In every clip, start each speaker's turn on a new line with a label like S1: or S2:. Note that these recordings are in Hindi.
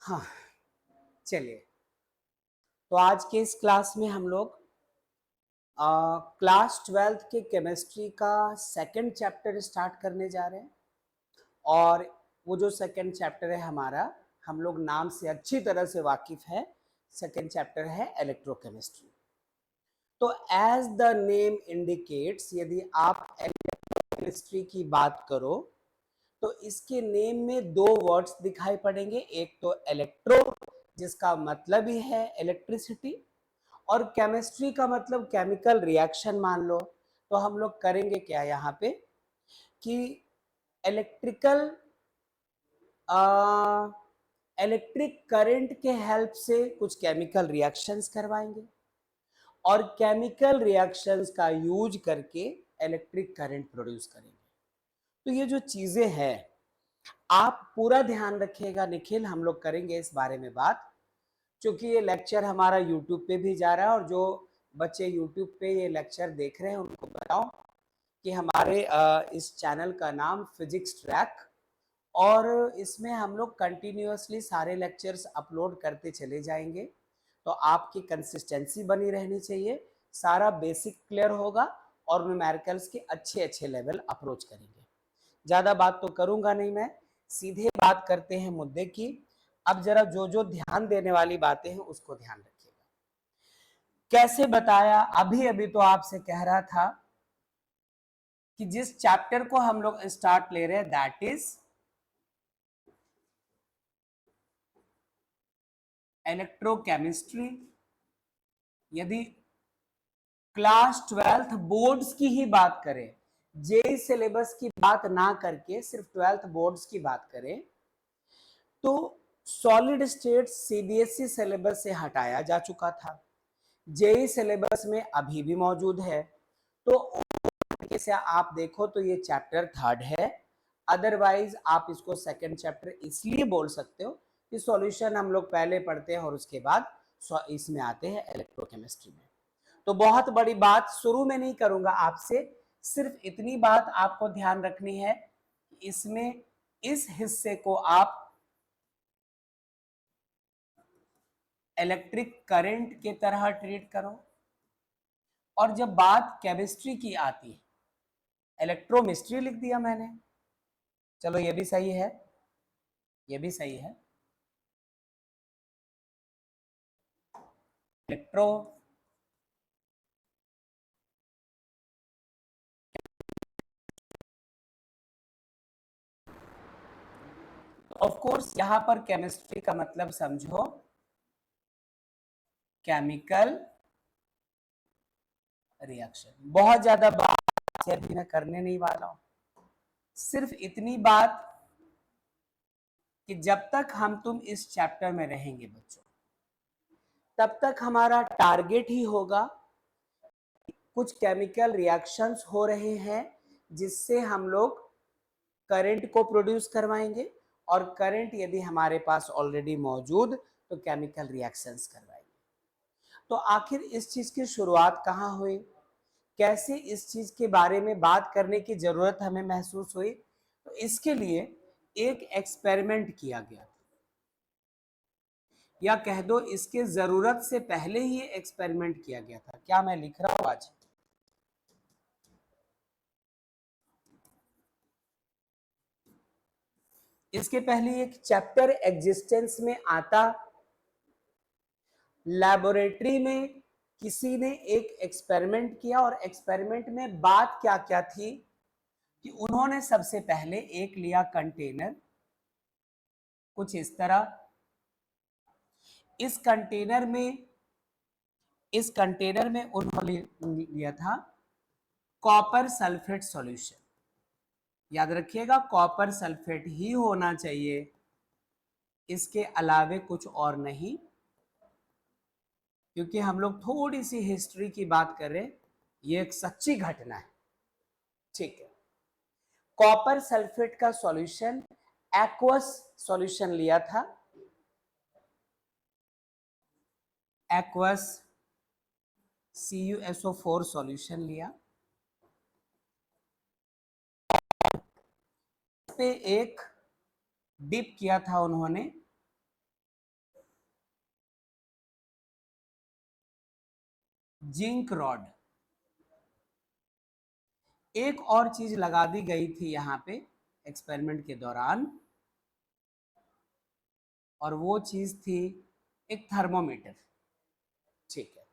S1: हाँ, चलिए। तो आज के इस क्लास में हम लोग क्लास 12th के केमिस्ट्री का सेकंड चैप्टर स्टार्ट करने जा रहे हैं। और वो जो सेकंड चैप्टर है हमारा, हम लोग नाम से अच्छी तरह से वाकिफ है। सेकंड चैप्टर है इलेक्ट्रोकेमिस्ट्री। तो एज द नेम इंडिकेट्स, यदि आप इलेक्ट्रोकेमिस्ट्री की बात करो तो इसके नेम में दो वर्ड्स दिखाई पड़ेंगे। एक तो इलेक्ट्रो, जिसका मतलब ही है इलेक्ट्रिसिटी, और केमिस्ट्री का मतलब केमिकल रिएक्शन मान लो। तो हम लोग करेंगे क्या यहाँ पे कि इलेक्ट्रिकल इलेक्ट्रिक करंट के हेल्प से कुछ केमिकल रिएक्शंस करवाएंगे और केमिकल रिएक्शंस का यूज करके इलेक्ट्रिक करंट प्रोड्यूस करेंगे। तो ये जो चीजें हैं, आप पूरा ध्यान रखिएगा निखिल, हम लोग करेंगे इस बारे में बात। क्योंकि ये लेक्चर हमारा यूट्यूब पे भी जा रहा है और जो बच्चे यूट्यूब पे ये लेक्चर देख रहे हैं उनको बताओ कि हमारे इस चैनल का नाम फिजिक्स ट्रैक, और इसमें हम लोग कंटिन्यूअसली सारे लेक्चर्स अपलोड करते चले जाएंगे। तो आपकी कंसिस्टेंसी बनी रहनी चाहिए, सारा बेसिक क्लियर होगा और न्यूमेरिकल्स के अच्छे अच्छे लेवल अप्रोच करेंगे। ज़्यादा बात तो करूंगा नहीं मैं, सीधे बात करते हैं मुद्दे की। अब जरा जो जो ध्यान देने वाली बातें हैं उसको ध्यान रखिएगा। कैसे बताया, अभी अभी तो आपसे कह रहा था कि जिस चैप्टर को हम लोग स्टार्ट ले रहे हैं दैट इज इलेक्ट्रोकेमिस्ट्री। यदि क्लास 12th बोर्ड्स की ही बात करें, जेई सिलेबस की बात ना करके सिर्फ 12th बोर्ड्स की बात करें, तो सॉलिड स्टेट सीबीएसई सिलेबस से हटाया जा चुका था, जेई सिलेबस में अभी भी मौजूद है। तो तरीके से आप देखो तो ये चैप्टर थर्ड है, अदरवाइज आप इसको सेकंड चैप्टर इसलिए बोल सकते हो कि सॉल्यूशन हम लोग पहले पढ़ते हैं और उसके बाद इसमें आते हैं इलेक्ट्रोकेमिस्ट्री में। तो बहुत बड़ी बात शुरू में नहीं करूंगा आपसे, सिर्फ इतनी बात आपको ध्यान रखनी है कि इसमें इस हिस्से को आप इलेक्ट्रिक करंट की तरह ट्रीट करो। और जब बात केमिस्ट्री की आती है, इलेक्ट्रोमिस्ट्री लिख दिया मैंने, चलो ये भी सही है, ये भी सही है। इलेक्ट्रो ऑफ कोर्स यहां पर केमिस्ट्री का मतलब समझो केमिकल रिएक्शन। बहुत ज्यादा बात अभी मैं करने नहीं वाला हूं, सिर्फ इतनी बात कि जब तक हम तुम इस चैप्टर में रहेंगे बच्चों, तब तक हमारा टारगेट ही होगा कुछ केमिकल रिएक्शंस हो रहे हैं जिससे हम लोग करंट को प्रोड्यूस करवाएंगे, और करंट यदि हमारे पास ऑलरेडी मौजूद तो केमिकल रिएक्शंस करवाएंगे। तो आखिर इस चीज की शुरुआत कहाँ हुई, कैसे इस चीज के बारे में बात करने की जरूरत हमें महसूस हुई, तो इसके लिए एक एक्सपेरिमेंट किया गया, या कह दो इसके जरूरत से पहले ही एक्सपेरिमेंट किया गया था। क्या मैं लिख रहा हूं आज? इसके पहले एक चैप्टर एग्जिस्टेंस में आता, लैबोरेटरी में किसी ने एक एक्सपेरिमेंट किया, और एक्सपेरिमेंट में बात क्या क्या थी कि उन्होंने सबसे पहले एक लिया कंटेनर कुछ इस तरह। इस कंटेनर में उन्होंने लिया था कॉपर सल्फेट सॉल्यूशन। याद रखिएगा कॉपर सल्फेट ही होना चाहिए, इसके अलावे कुछ और नहीं, क्योंकि हम लोग थोड़ी सी हिस्ट्री की बात करें, ये एक सच्ची घटना है। ठीक है, कॉपर सल्फेट का सॉल्यूशन एक्वस सॉल्यूशन लिया था, एक्वस CuSO4 सॉल्यूशन लिया, पे एक डिप किया था उन्होंने जिंक रॉड। एक और चीज लगा दी गई थी यहां पे एक्सपेरिमेंट के दौरान, और वो चीज थी एक थर्मोमीटर। ठीक है,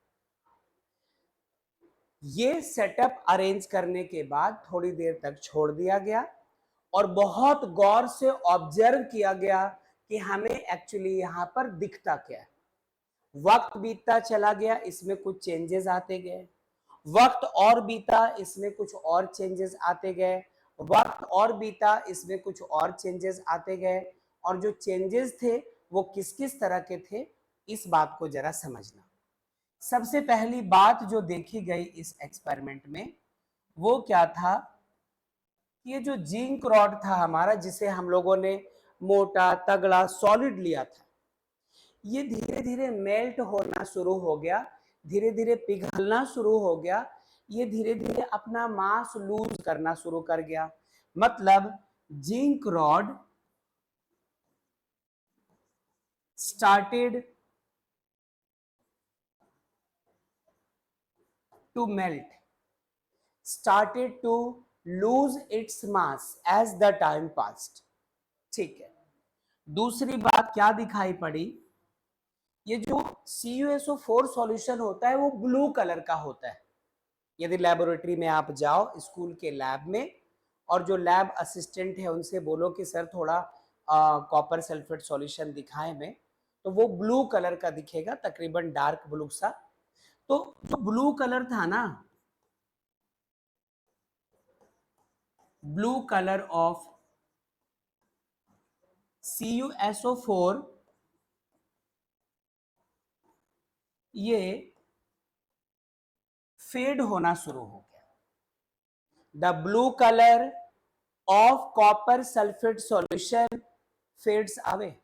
S1: ये सेटअप अरेंज करने के बाद थोड़ी देर तक छोड़ दिया गया और बहुत गौर से ऑब्जर्व किया गया कि हमें एक्चुअली यहां पर दिखता क्या है। वक्त बीतता चला गया, इसमें कुछ चेंजेस आते गए, वक्त और बीता, इसमें कुछ और चेंजेस आते गए, वक्त और बीता, इसमें कुछ और चेंजेस आते गए, और जो चेंजेस थे वो किस किस तरह के थे, इस बात को जरा समझना। सबसे पहली बात जो देखी गई इस एक्सपेरिमेंट में वो क्या था, ये जो जिंक रॉड था हमारा, जिसे हम लोगों ने मोटा तगड़ा सॉलिड लिया था, ये धीरे धीरे मेल्ट होना शुरू हो गया, धीरे धीरे पिघलना शुरू हो गया, ये धीरे धीरे अपना मास लूज करना शुरू कर गया। मतलब zinc rod started to melt, started to lose its mass as the time passed। ठीक है, दूसरी बात क्या दिखाई पड़ी, ये जो CuSO4 सॉल्यूशन होता है वो ब्लू कलर का होता है। यदि लेबोरेटरी में आप जाओ स्कूल के लैब में, और जो लैब असिस्टेंट है उनसे बोलो कि सर थोड़ा कॉपर सल्फेट सॉल्यूशन दिखाएं में, तो वो ब्लू कलर का दिखेगा, तकरीबन डार्क ब्लू सा। तो जो ब्लू कलर था ना, ब्लू कलर ऑफ CuSO4, ये फेड होना शुरू हो गया। The blue colour of copper sulphate solution fades away.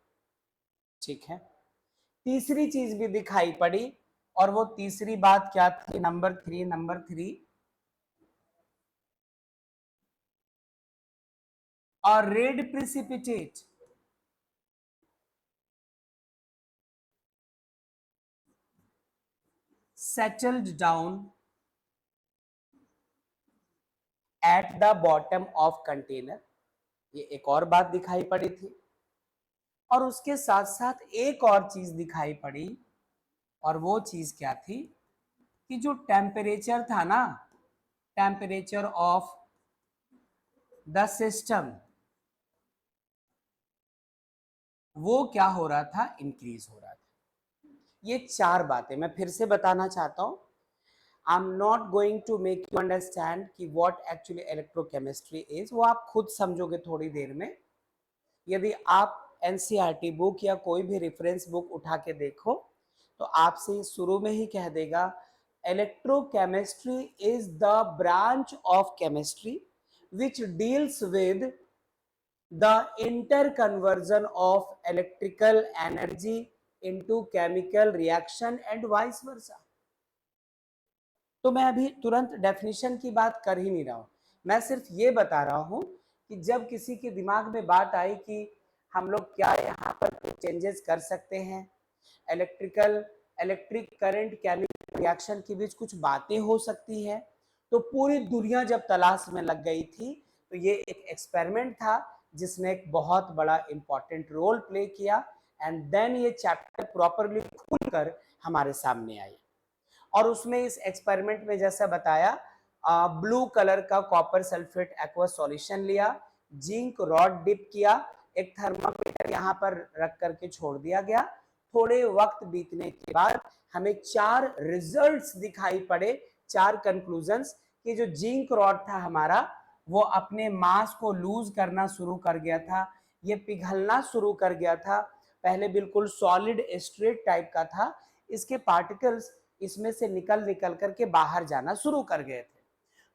S1: ठीक है, तीसरी चीज भी दिखाई पड़ी, और वो तीसरी बात क्या थी, नंबर 3 और red precipitate settled down at the bottom of container। ये एक और बात दिखाई पड़ी थी, और उसके साथ साथ एक और चीज दिखाई पड़ी, और वो चीज क्या थी कि जो टेम्परेचर था ना, टेम्परेचर ऑफ द सिस्टम, वो क्या हो रहा था, इंक्रीज हो रहा था। ये चार बातें मैं फिर से बताना चाहता हूं। I am not going to make you understand कि व्हाट एक्चुअली इलेक्ट्रोकेमिस्ट्री इज, वो आप खुद समझोगे थोड़ी देर में। यदि आप एनसीईआरटी बुक या कोई भी रेफरेंस बुक उठा के देखो, तो आपसे शुरू में ही कह देगा electrochemistry is the branch of chemistry which deals with the interconversion of electrical energy into chemical reaction and vice versa। तो मैं अभी तुरंत डेफिनेशन की बात कर ही नहीं रहा हूं, मैं सिर्फ ये बता रहा हूं कि जब किसी के दिमाग में बात आई कि हम लोग क्या यहाँ पर कुछ चेंजेस कर सकते हैं, इलेक्ट्रिक करंट केमिकल रिएक्शन के बीच कुछ बातें हो सकती है, तो पूरी दुनिया जब तलाश में लग गई थी, तो ये एक एक्सपेरिमेंट था जिसने एक बहुत बड़ा इंपॉर्टेंट रोल प्ले किया, एंड देन ये चैप्टर प्रॉपरली खुलकर हमारे सामने आई। और उसमें इस एक्सपेरिमेंट में जैसा बताया, ब्लू कलर का कॉपर सल्फेट एक्वा सॉल्यूशन लिया, जिंक रॉड डिप किया, एक थर्मामीटर यहाँ पर रख करके छोड़ दिया गया। थोड़े वक्त बीतने के बाद हमें 4 रिजल्ट्स दिखाई पड़े, 4 कंक्लूजन्स, कि जो जिंक रॉड था हमारा वो अपने मास को लूज करना शुरू कर गया था, ये पिघलना शुरू कर गया था। पहले बिल्कुल सॉलिड स्ट्रेट टाइप का था, इसके पार्टिकल्स इसमें से निकल निकल करके बाहर जाना शुरू कर गए थे।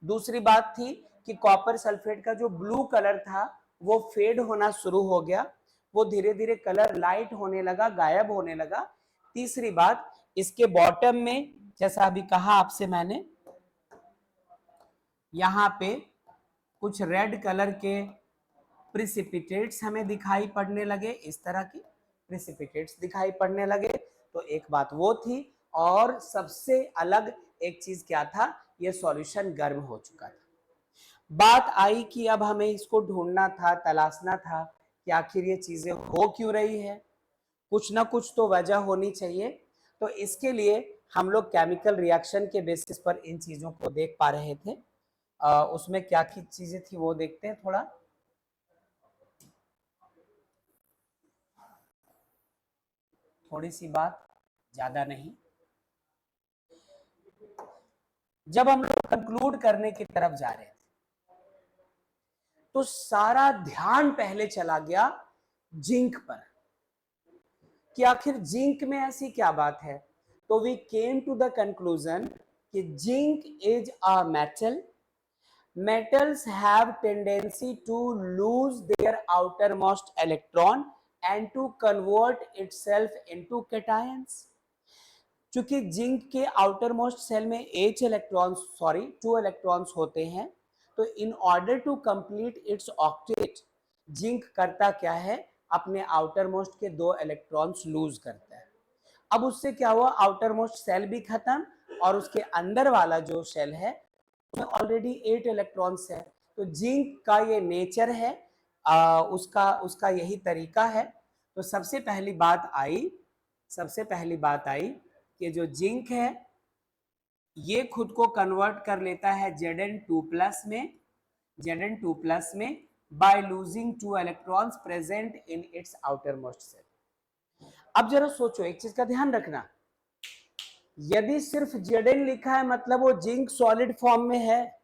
S1: दूसरी बात थी कि कॉपर सल्फेट का जो ब्लू कलर था वो फेड होना शुरू हो गया, वो धीरे धीरे कलर लाइट होने लगा, गायब होने लगा। तीसरी बात, इसके बॉटम में जैसा अभी कहा आपसे मैंने, यहाँ पे कुछ रेड कलर के प्रिसिपिटेट्स हमें दिखाई पड़ने लगे, इस तरह की प्रिसिपिटेट्स दिखाई पड़ने लगे। तो एक बात वो थी, और सबसे अलग एक चीज क्या था, ये सॉल्यूशन गर्म हो चुका था। बात आई कि अब हमें इसको ढूंढना था, तलाशना था कि आखिर ये चीजें हो क्यों रही है, कुछ ना कुछ तो वजह होनी चाहिए। तो इसके लिए हम लोग केमिकल रिएक्शन के बेसिस पर इन चीजों को देख पा रहे थे। उसमें क्या की चीजें थी वो देखते हैं थोड़ा। थोड़ी सी बात, ज्यादा नहीं। जब हम लोग कंक्लूड करने की तरफ जा रहे थे तो सारा ध्यान पहले चला गया जिंक पर कि आखिर जिंक में ऐसी क्या बात है। तो we came to the conclusion कि zinc is a metal. Metals have tendency to lose their outermost electron and to convert itself into cations. चूंकि जिंक के आउटर मोस्ट सेल में एच इलेक्ट्रॉन्स सॉरी 2 इलेक्ट्रॉन्स होते हैं, तो in order to complete its octet zinc करता क्या है, अपने आउटर मोस्ट के 2 इलेक्ट्रॉन्स लूज करता है। अब उससे क्या हुआ, आउटर मोस्ट सेल भी खत्म और उसके अंदर वाला जो सेल है उसमें ऑलरेडी 8 इलेक्ट्रॉन्स है। तो जिंक का ये नेचर है, उसका उसका यही तरीका है। तो सबसे पहली बात आई कि जो जिंक है ये खुद को कन्वर्ट कर लेता है Zn2+ में, Zn2+ में by losing 2 electrons present in its outermost shell. अब जरा सोचो, एक चीज का ध्यान रखना, यदि सिर्फ Zn लिखा है मतलब वो जिंक सॉलिड फॉर्म में है,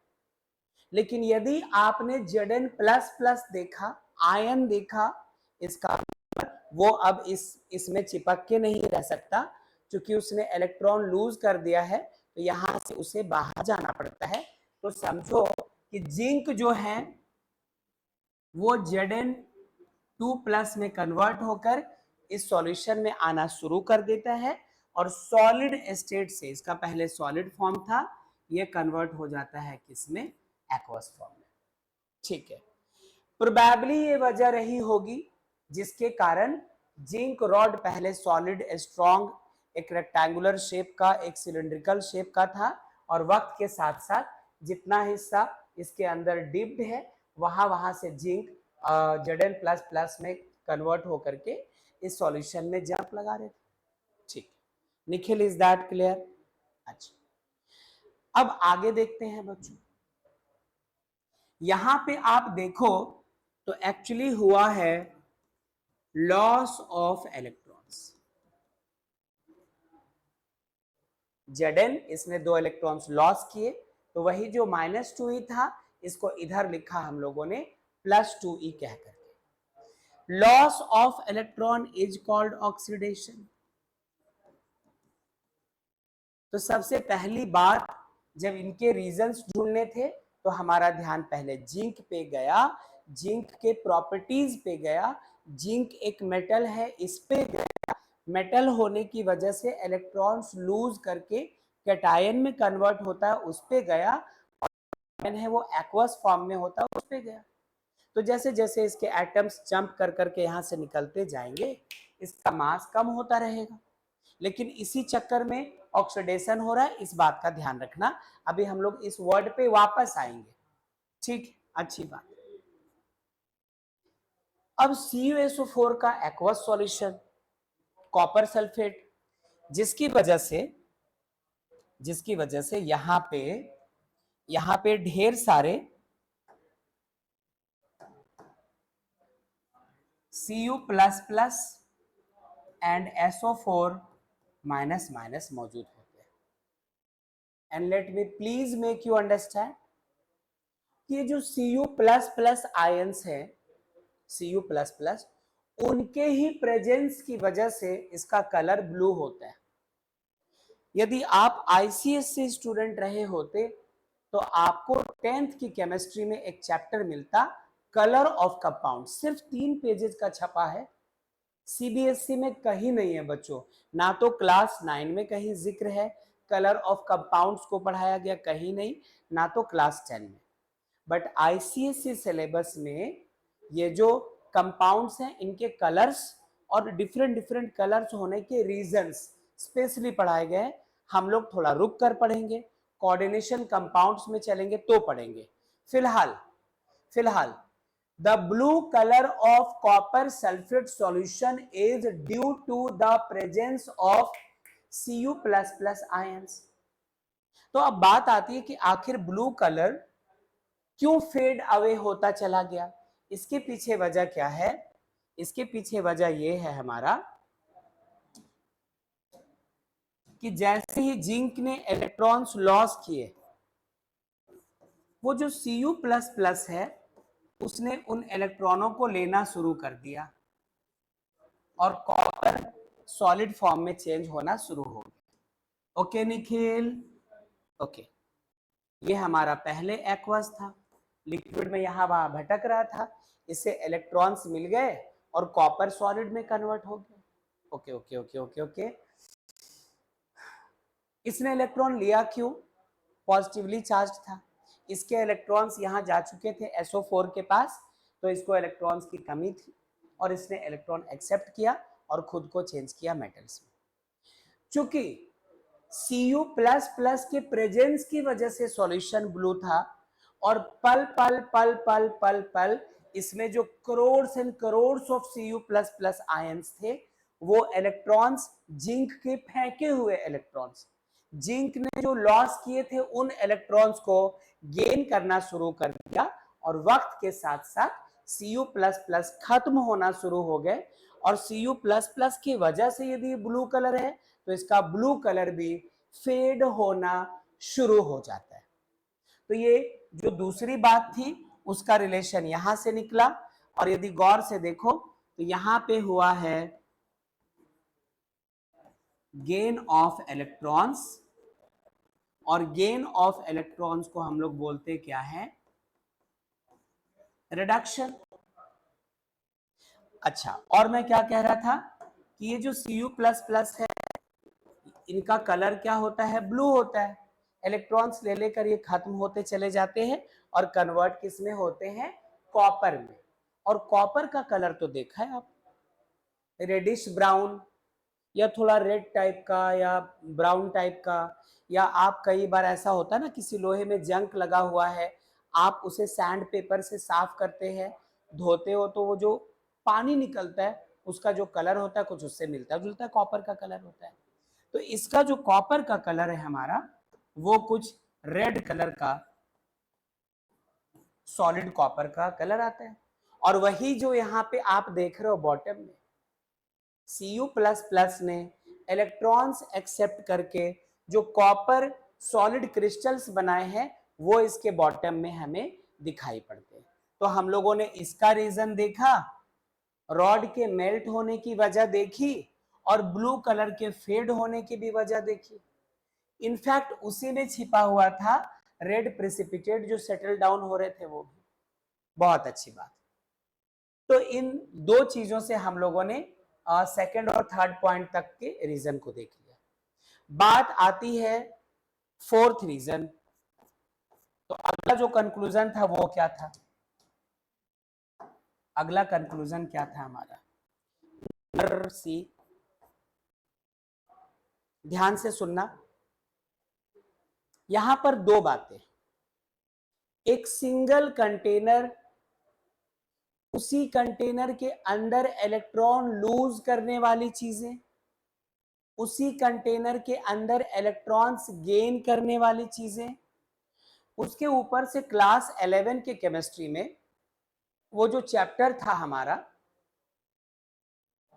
S1: लेकिन यदि आपने Zn++ देखा, आयन देखा, इसका वो अब इसमें चिपक के नहीं रह सकता, क्योंकि उसने इलेक्ट्रॉन लूज कर दिया है, तो यहां से उसे बाहर जाना पड़ता है। तो समझो कि जिंक जो है वो Zn2+ में कन्वर्ट होकर इस सॉल्यूशन में आना शुरू कर देता है और सॉलिड स्टेट से, इसका पहले सॉलिड फॉर्म था, ये कन्वर्ट हो जाता है किसमें, एक्वस फॉर्म में। ठीक है, प्रोबेबली ये वजह रही होगी जिसके कारण जिंक रॉड पहले सॉलिड स्ट्रॉन्ग एक रेक्टेंगुलर शेप का, एक सिलिंड्रिकल शेप का था, और वक्त के साथ साथ जितना हिस्सा इसके अंदर डिप्ड है वहां वहां से जिंक Zn++ में कन्वर्ट होकर के इस सॉल्यूशन में जंप लगा रहे थे। ठीक, निखिल, इज दैट क्लियर? अच्छा, अब आगे देखते हैं बच्चों। यहां पे आप देखो तो एक्चुअली हुआ है लॉस ऑफ इलेक्ट्रॉन्स। Zn इसने 2 इलेक्ट्रॉन्स लॉस किए, तो वही जो -2e था इसको इधर लिखा हम लोगों ने +2e कह करके। Loss of electron is called oxidation. तो सबसे पहली बात, जब इनके रीजंस ढूंढने थे तो हमारा ध्यान पहले जिंक पे गया, जिंक के प्रॉपर्टीज पे गया। जिंक एक मेटल है, इस पे गया। मेटल होने की वजह से इलेक्ट्रॉन्स लूज करके कैटायन में कन्वर्ट होता है, उस पे गया। और है वो एक्वस फॉर्म में होता है, उस पे गया। तो जैसे जैसे इसके एटम्स जंप कर करके यहाँ से निकलते जाएंगे, इसका मास कम होता रहेगा, लेकिन इसी चक्कर में ऑक्सीडेशन हो रहा है, इस बात का ध्यान रखना। अभी हम लोग इस वर्ड पे वापस आएंगे। ठीक, अच्छी बात। अब CuSO4 का एक्वस सॉल्यूशन कॉपर सल्फेट, जिसकी वजह से यहां पे ढेर सारे Cu++ एंड SO4- मौजूद होते हैं। And let me please make you understand कि ये जो Cu++ आयंस है, Cu++, उनके ही प्रेजेंस की वजह से इसका कलर ब्लू होता है। यदि आप ICSE स्टूडेंट रहे होते तो आपको 10th की केमिस्ट्री में एक चैप्टर मिलता, कलर ऑफ कंपाउंड, सिर्फ 3 पेजेस का छपा है। CBSE में कहीं नहीं है बच्चों, ना तो क्लास 9 में कहीं जिक्र है कलर ऑफ कंपाउंड्स को पढ़ाया गया, कहीं नहीं, ना तो क्लास 10 में। बट ICSE सिलेबस में ये जो कंपाउंड्स हैं इनके कलर्स और डिफरेंट डिफरेंट कलर्स होने के रीजंस स्पेशली पढ़ाए गए। हम लोग थोड़ा रुक कर पढ़ेंगे, कोऑर्डिनेशन कंपाउंड्स में चलेंगे तो पढ़ेंगे। फिलहाल फिलहाल the blue color of copper sulfate solution is due to the presence of Cu++ ions। तो अब बात आती है कि आखिर ब्लू कलर क्यों फेड अवे होता चला गया। इसके पीछे वजह क्या है? इसके पीछे वजह यह है हमारा कि जैसे ही जिंक ने इलेक्ट्रॉन्स लॉस किए, वो जो Cu++ है उसने उन इलेक्ट्रॉनों को लेना शुरू कर दिया और कॉपर सॉलिड फॉर्म में चेंज होना शुरू हो गया। Okay Nikhil, okay. ये हमारा पहले एक्वस था, लिक्विड में यहां वहां भटक रहा था, इससे इलेक्ट्रॉन्स मिल गए और कॉपर सॉलिड में कन्वर्ट हो गया। Okay okay okay okay okay. इसने इलेक्ट्रॉन लिया क्यों? पॉजिटिवली चार्ज था, इसके इलेक्ट्रॉन्स यहां जा चुके थे SO4 के पास, तो इसको इलेक्ट्रॉन्स की कमी थी और इसने इलेक्ट्रॉन एक्सेप्ट किया और खुद को चेंज किया मेटल्स में। चूंकि Cu++ के प्रेजेंस की वजह से सॉल्यूशन ब्लू था और पल पल पल पल पल पल इसमें जो crores and crores of Cu++ ions थे, वो इलेक्ट्रॉन्स जिंक के फेंके हुए इलेक्ट्रॉन्स, जिंक ने जो लॉस किए थे उन इलेक्ट्रॉन्स को गेन करना शुरू कर दिया और वक्त के साथ साथ Cu++ खत्म होना शुरू हो गए। और Cu++ की वजह से यदि ब्लू कलर है तो इसका ब्लू कलर भी फेड होना शुरू हो जाता है। तो ये जो दूसरी बात थी उसका रिलेशन यहां से निकला, और यदि गौर से देखो तो यहां पे हुआ है गेन ऑफ इलेक्ट्रॉन्स, और गेन ऑफ इलेक्ट्रॉन्स को हम लोग बोलते क्या है? रिडक्शन। अच्छा, और मैं क्या कह रहा था कि ये जो Cu++ है इनका कलर क्या होता है? ब्लू होता है। इलेक्ट्रॉन्स ले लेकर ये खत्म होते चले जाते हैं और कन्वर्ट किस में होते हैं? कॉपर में। और कॉपर का कलर तो देखा है आप, रेडिश ब्राउन या थोड़ा रेड टाइप का या ब्राउन टाइप का, या आप कई बार ऐसा होता है ना किसी लोहे में जंक लगा हुआ है, आप उसे सैंड पेपर से साफ करते हैं, धोते हो, तो वो जो पानी निकलता है उसका जो कलर होता है कुछ उससे मिलता जुलता है, कॉपर का कलर होता है। तो इसका जो कॉपर का कलर है हमारा वो कुछ रेड कलर का सॉलिड कॉपर का कलर आता है। और वही जो यहाँ पे आप देख रहे हो बॉटम में, Cu++ ने इलेक्ट्रॉन्स एक्सेप्ट करके जो कॉपर सॉलिड क्रिस्टल्स बनाए हैं वो इसके बॉटम में हमें दिखाई पड़ते हैं। तो हम लोगों ने इसका रीजन देखा, रॉड के मेल्ट होने की वजह देखी, और ब्लू कलर के फेड होने की भी वजह देखी। इनफैक्ट उसी में छिपा हुआ था रेड प्रेसिपिटेट जो सेटल डाउन हो रहे थे वो भी। बहुत अच्छी बात। तो इन दो चीजों से हम लोगों ने सेकंड और थर्ड पॉइंट तक के रीजन को देख लिया। बात आती है फोर्थ रीजन। तो अगला जो कंक्लूजन था वो क्या था? अगला कंक्लूजन क्या था हमारा? सी, ध्यान से सुनना, यहां पर दो बातें। एक सिंगल कंटेनर, उसी कंटेनर के अंदर इलेक्ट्रॉन लूज करने वाली चीजें, उसी कंटेनर के अंदर इलेक्ट्रॉन्स गेन करने वाली चीजें, उसके ऊपर से क्लास 11 के केमिस्ट्री में वो जो चैप्टर था हमारा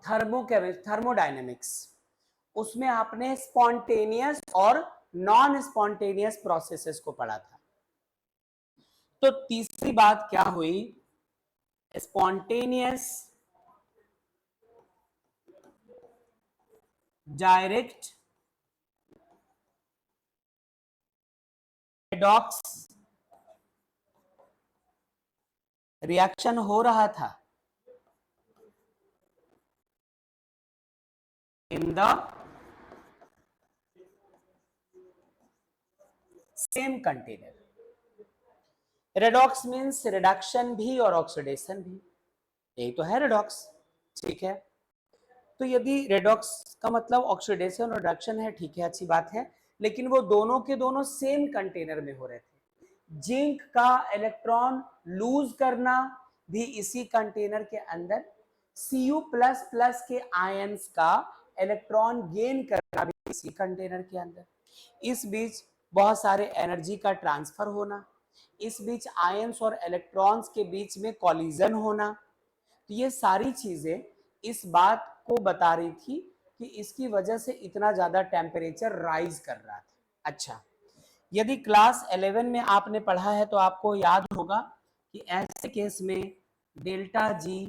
S1: थर्मोडायनेमिक्स, उसमें आपने स्पॉन्टेनियस और नॉन स्पॉन्टेनियस प्रोसेसेस को पढ़ा था। तो तीसरी बात क्या हुई? स्पॉन्टेनियस, डायरेक्ट, रेडॉक्स रिएक्शन हो रहा था in the same container. Redox means reduction भी और ऑक्सीडेशन भी, यही तो है रेडॉक्स, ठीक है। तो यदि रेडॉक्स का मतलब ऑक्सीडेशन और रिडक्शन है, ठीक है, अच्छी बात है। लेकिन वो दोनों के दोनों सेम कंटेनर में हो रहे थे। जिंक का इलेक्ट्रॉन लूज करना भी इसी कंटेनर के अंदर, Cu++ के आयंस का इलेक्ट्रॉन गेन करना भी इसी कंटेनर के अंदर। इस बीच बहुत सारे एनर्जी का ट्रांसफर होना, इस बीच आयंस और इलेक्ट्रॉन्स के बीच में कॉलिजन होना। तो ये सारी चीजें इस बात को बता रही थी कि इसकी वजह से इतना ज्यादा टेम्परेचर राइज कर रहा था। अच्छा, यदि क्लास 11 में आपने पढ़ा है तो आपको याद होगा कि ऐसे केस में डेल्टा जी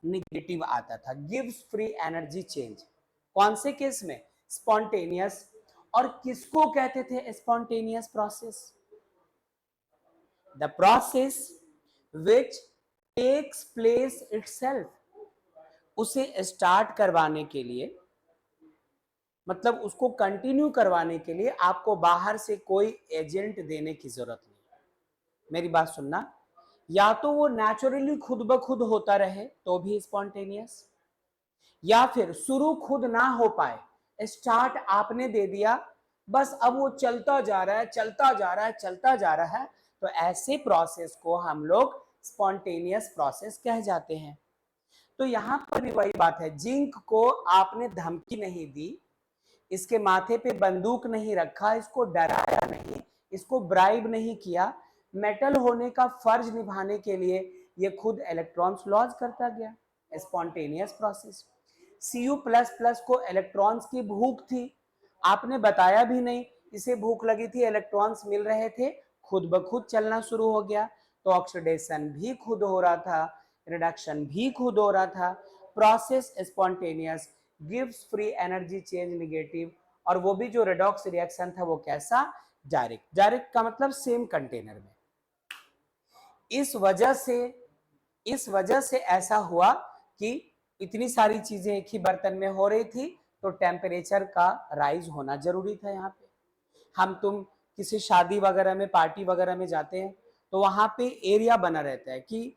S1: निगेटिव आता था, गिव्स फ्री एनर्जी चेंज। कौन से केस में? स्पॉन्टेनियस। और किसको कहते थे spontaneous process? The process which takes place itself. उसे स्टार्ट करवाने के लिए, मतलब उसको कंटिन्यू करवाने के लिए आपको बाहर से कोई एजेंट देने की जरूरत नहीं। मेरी बात सुनना, या तो वो नेचुरली खुद ब खुद होता रहे तो भी स्पॉन्टेनियस, या फिर शुरू खुद ना हो पाए, स्टार्ट आपने दे दिया, बस अब वो चलता जा रहा है, चलता जा रहा है, चलता जा रहा है, तो ऐसे प्रोसेस को हम लोग स्पॉन्टेनियस प्रोसेस कह जाते हैं। तो यहां पर भी वही बात है, जिंक को आपने धमकी नहीं दी, इसके माथे पे बंदूक नहीं रखा, इसको डराया नहीं, इसको ब्राइब नहीं किया, मेटल होने का फर्ज निभाने के लिए ये खुद इलेक्ट्रॉन्स लॉन्च करता गया, स्पॉन्टेनियस प्रोसेस। Cu++ को इलेक्ट्रॉन्स की भूख थी, आपने बताया भी नहीं, इसे भूख लगी थी, इलेक्ट्रॉन्स मिल रहे थे, खुद ब खुद चलना शुरू हो गया। तो ऑक्सीडेशन भी खुद हो रहा था, रिडक्शन भी खुद हो रहा था, process spontaneous, gives free energy change negative. और वो भी जो रेडॉक्स रिएक्शन था वो कैसा? डायरेक्ट। डायरेक्ट का मतलब सेम कंटेनर में। इस वजह से ऐसा हुआ कि इतनी सारी चीजें एक ही बर्तन में हो रही थी, तो टेम्परेचर का राइज होना जरूरी था। यहाँ पे हम तुम किसी शादी वगैरह में, पार्टी वगैरह में जाते हैं तो वहां पे एरिया बना रहता है कि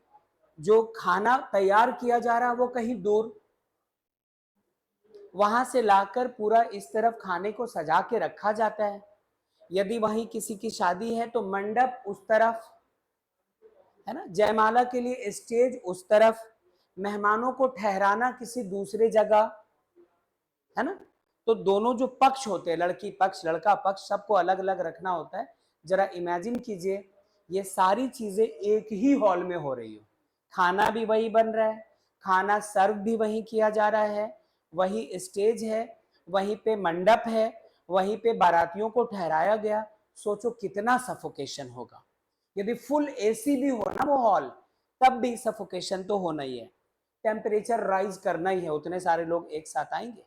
S1: जो खाना तैयार किया जा रहा है वो कहीं दूर, वहां से लाकर पूरा इस तरफ खाने को सजा के रखा जाता है। यदि वहीं किसी की शादी है तो मंडप उस तरफ है ना, जयमाला के लिए स्टेज उस तरफ, मेहमानों को ठहराना किसी दूसरे जगह, है ना। तो दोनों जो पक्ष होते हैं, लड़की पक्ष लड़का पक्ष, सबको अलग अलग रखना होता है। जरा इमेजिन कीजिए ये सारी चीजें एक ही हॉल में हो रही हो, खाना भी वही बन रहा है, खाना सर्व भी वही किया जा रहा है, वही स्टेज है, वहीं पे मंडप है, वहीं पे बारातियों को ठहराया गया। सोचो कितना सफोकेशन होगा। यदि फुल एसी भी हो ना वो हॉल, तब भी सफोकेशन तो होना ही है, टेम्परेचर राइज करना ही है, उतने सारे लोग एक साथ आएंगे।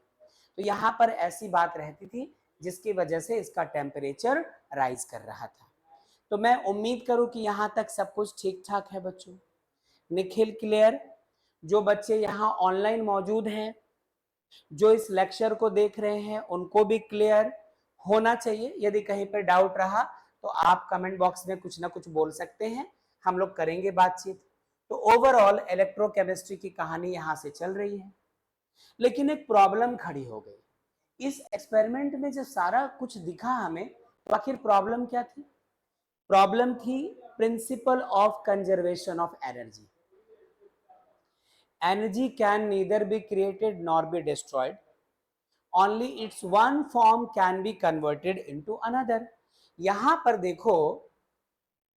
S1: तो यहाँ पर ऐसी बात रहती थी जिसकी वजह से इसका टेम्परेचर राइज कर रहा था। तो मैं उम्मीद करूं कि यहाँ तक सब कुछ ठीक ठाक है बच्चों। निखिल क्लियर? जो बच्चे यहाँ ऑनलाइन मौजूद हैं, जो इस लेक्चर को देख रहे हैं, उनको भी क्लियर होना चाहिए। यदि कहीं पर डाउट रहा तो आप कमेंट बॉक्स में कुछ ना कुछ बोल सकते हैं, हम लोग करेंगे बातचीत। तो ओवरऑल इलेक्ट्रोकेमिस्ट्री की कहानी यहाँ से चल रही है, लेकिन एक प्रॉब्लम खड़ी हो गई। इस एक्सपेरिमेंट में जो सारा कुछ दिखा हमें, तो आखिर प्रॉब्लम क्या थी? प्रॉब्लम थी principle of conservation of energy. Energy can neither be created nor be destroyed, only it's one form can be converted into another. यहां पर देखो,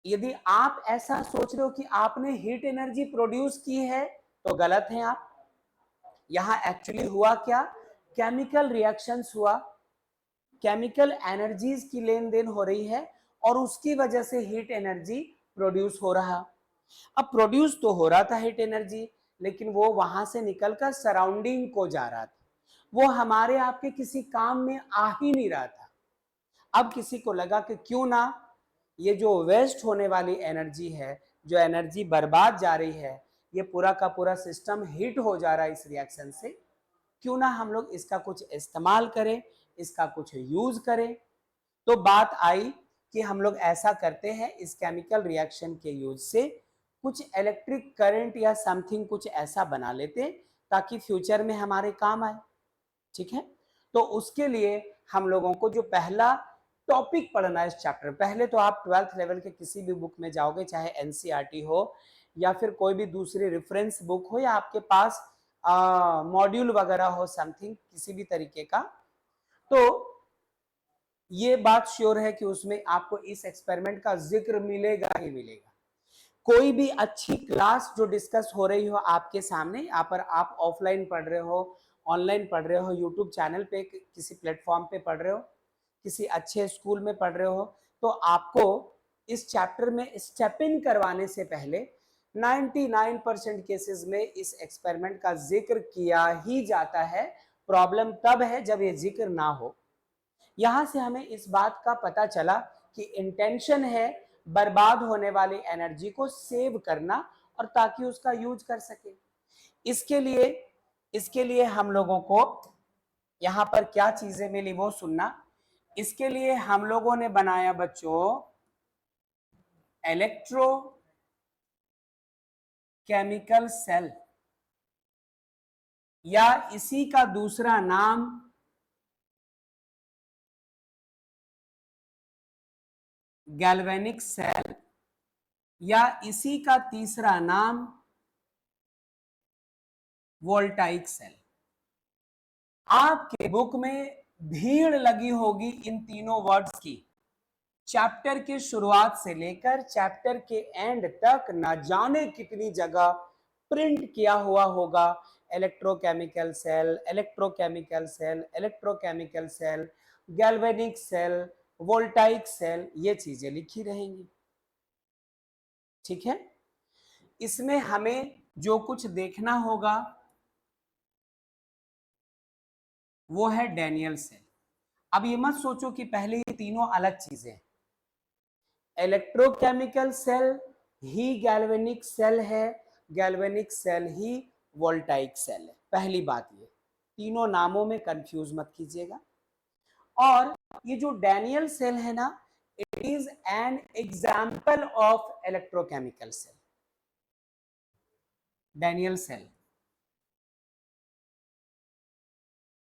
S1: यदि आप ऐसा सोच रहे हो कि आपने हीट एनर्जी प्रोड्यूस की है तो गलत है आप। यहां एक्चुअली हुआ क्या? केमिकल रिएक्शंस हुआ, केमिकल एनर्जीज की लेन देन हो रही है और उसकी वजह से हीट एनर्जी प्रोड्यूस हो रहा। अब प्रोड्यूस तो हो रहा था हीट एनर्जी, लेकिन वो वहां से निकलकर सराउंडिंग को जा रहा था, वो हमारे आपके किसी काम में आ ही नहीं रहा था। अब किसी को लगा कि क्यों ना ये जो वेस्ट होने वाली एनर्जी है, जो एनर्जी बर्बाद जा रही है, ये पूरा का पूरा सिस्टम हीट हो जा रहा है इस रिएक्शन से, क्यों ना हम लोग इसका कुछ इस्तेमाल करें, इसका कुछ यूज करें। तो बात आई कि हम लोग ऐसा करते हैं, इस केमिकल रिएक्शन के यूज से कुछ इलेक्ट्रिक करंट या समथिंग कुछ ऐसा बना लेते ताकि फ्यूचर में हमारे काम आए। ठीक है, तो उसके लिए हम लोगों को जो पहला टॉपिक पढ़ना है इस चैप्टर। पहले तो आप 12th लेवल के किसी भी बुक में जाओगे, चाहे एनसीईआरटी हो या फिर कोई भी दूसरी रेफरेंस बुक हो या आपके पास मॉड्यूल वगैरह हो, समथिंग किसी भी तरीके का, तो ये बात श्योर है कि उसमें आपको इस एक्सपेरिमेंट का जिक्र मिलेगा ही मिलेगा। कोई भी अच्छी क्लास जो डिस्कस हो रही हो आपके सामने, यहाँ पर आप ऑफलाइन पढ़ रहे हो, ऑनलाइन पढ़ रहे हो, यूट्यूब चैनल पे किसी प्लेटफॉर्म पे पढ़ रहे हो, किसी अच्छे स्कूल में पढ़ रहे हो, तो आपको इस चैप्टर में स्टेप इन करवाने से पहले 99% केसेस में इस एक्सपेरिमेंट का जिक्र किया ही जाता है। प्रॉब्लम तब है जब ये जिक्र ना हो। यहां से हमें इस बात का पता चला कि इंटेंशन है बर्बाद होने वाली एनर्जी को सेव करना और ताकि उसका यूज कर सके। इसके लिए हम लोगों को यहां पर क्या चीजें मिली वो सुनना। इसके लिए हम लोगों ने बनाया बच्चों इलेक्ट्रो केमिकल सेल, या इसी का दूसरा नाम गैल्वेनिक सेल, या इसी का तीसरा नाम वोल्टाइक सेल। आपके बुक में भीड़ लगी होगी इन तीनों वर्ड्स की। चैप्टर के शुरुआत से लेकर चैप्टर के एंड तक न जाने कितनी जगह प्रिंट किया हुआ होगा electrochemical cell, electrochemical cell, electrochemical cell, galvanic cell, voltaic cell, ये चीजें लिखी रहेंगी। ठीक है, इसमें हमें जो कुछ देखना होगा वो है डैनियल सेल। अब ये मत सोचो कि पहले ये तीनों अलग चीजें हैं। इलेक्ट्रोकेमिकल सेल ही गैल्वेनिक सेल है, गैल्वेनिक सेल ही वोल्टाइक सेल है। पहली बात, ये तीनों नामों में कंफ्यूज मत कीजिएगा। और ये जो डैनियल सेल है ना, it is an example of electrochemical cell. Daniell cell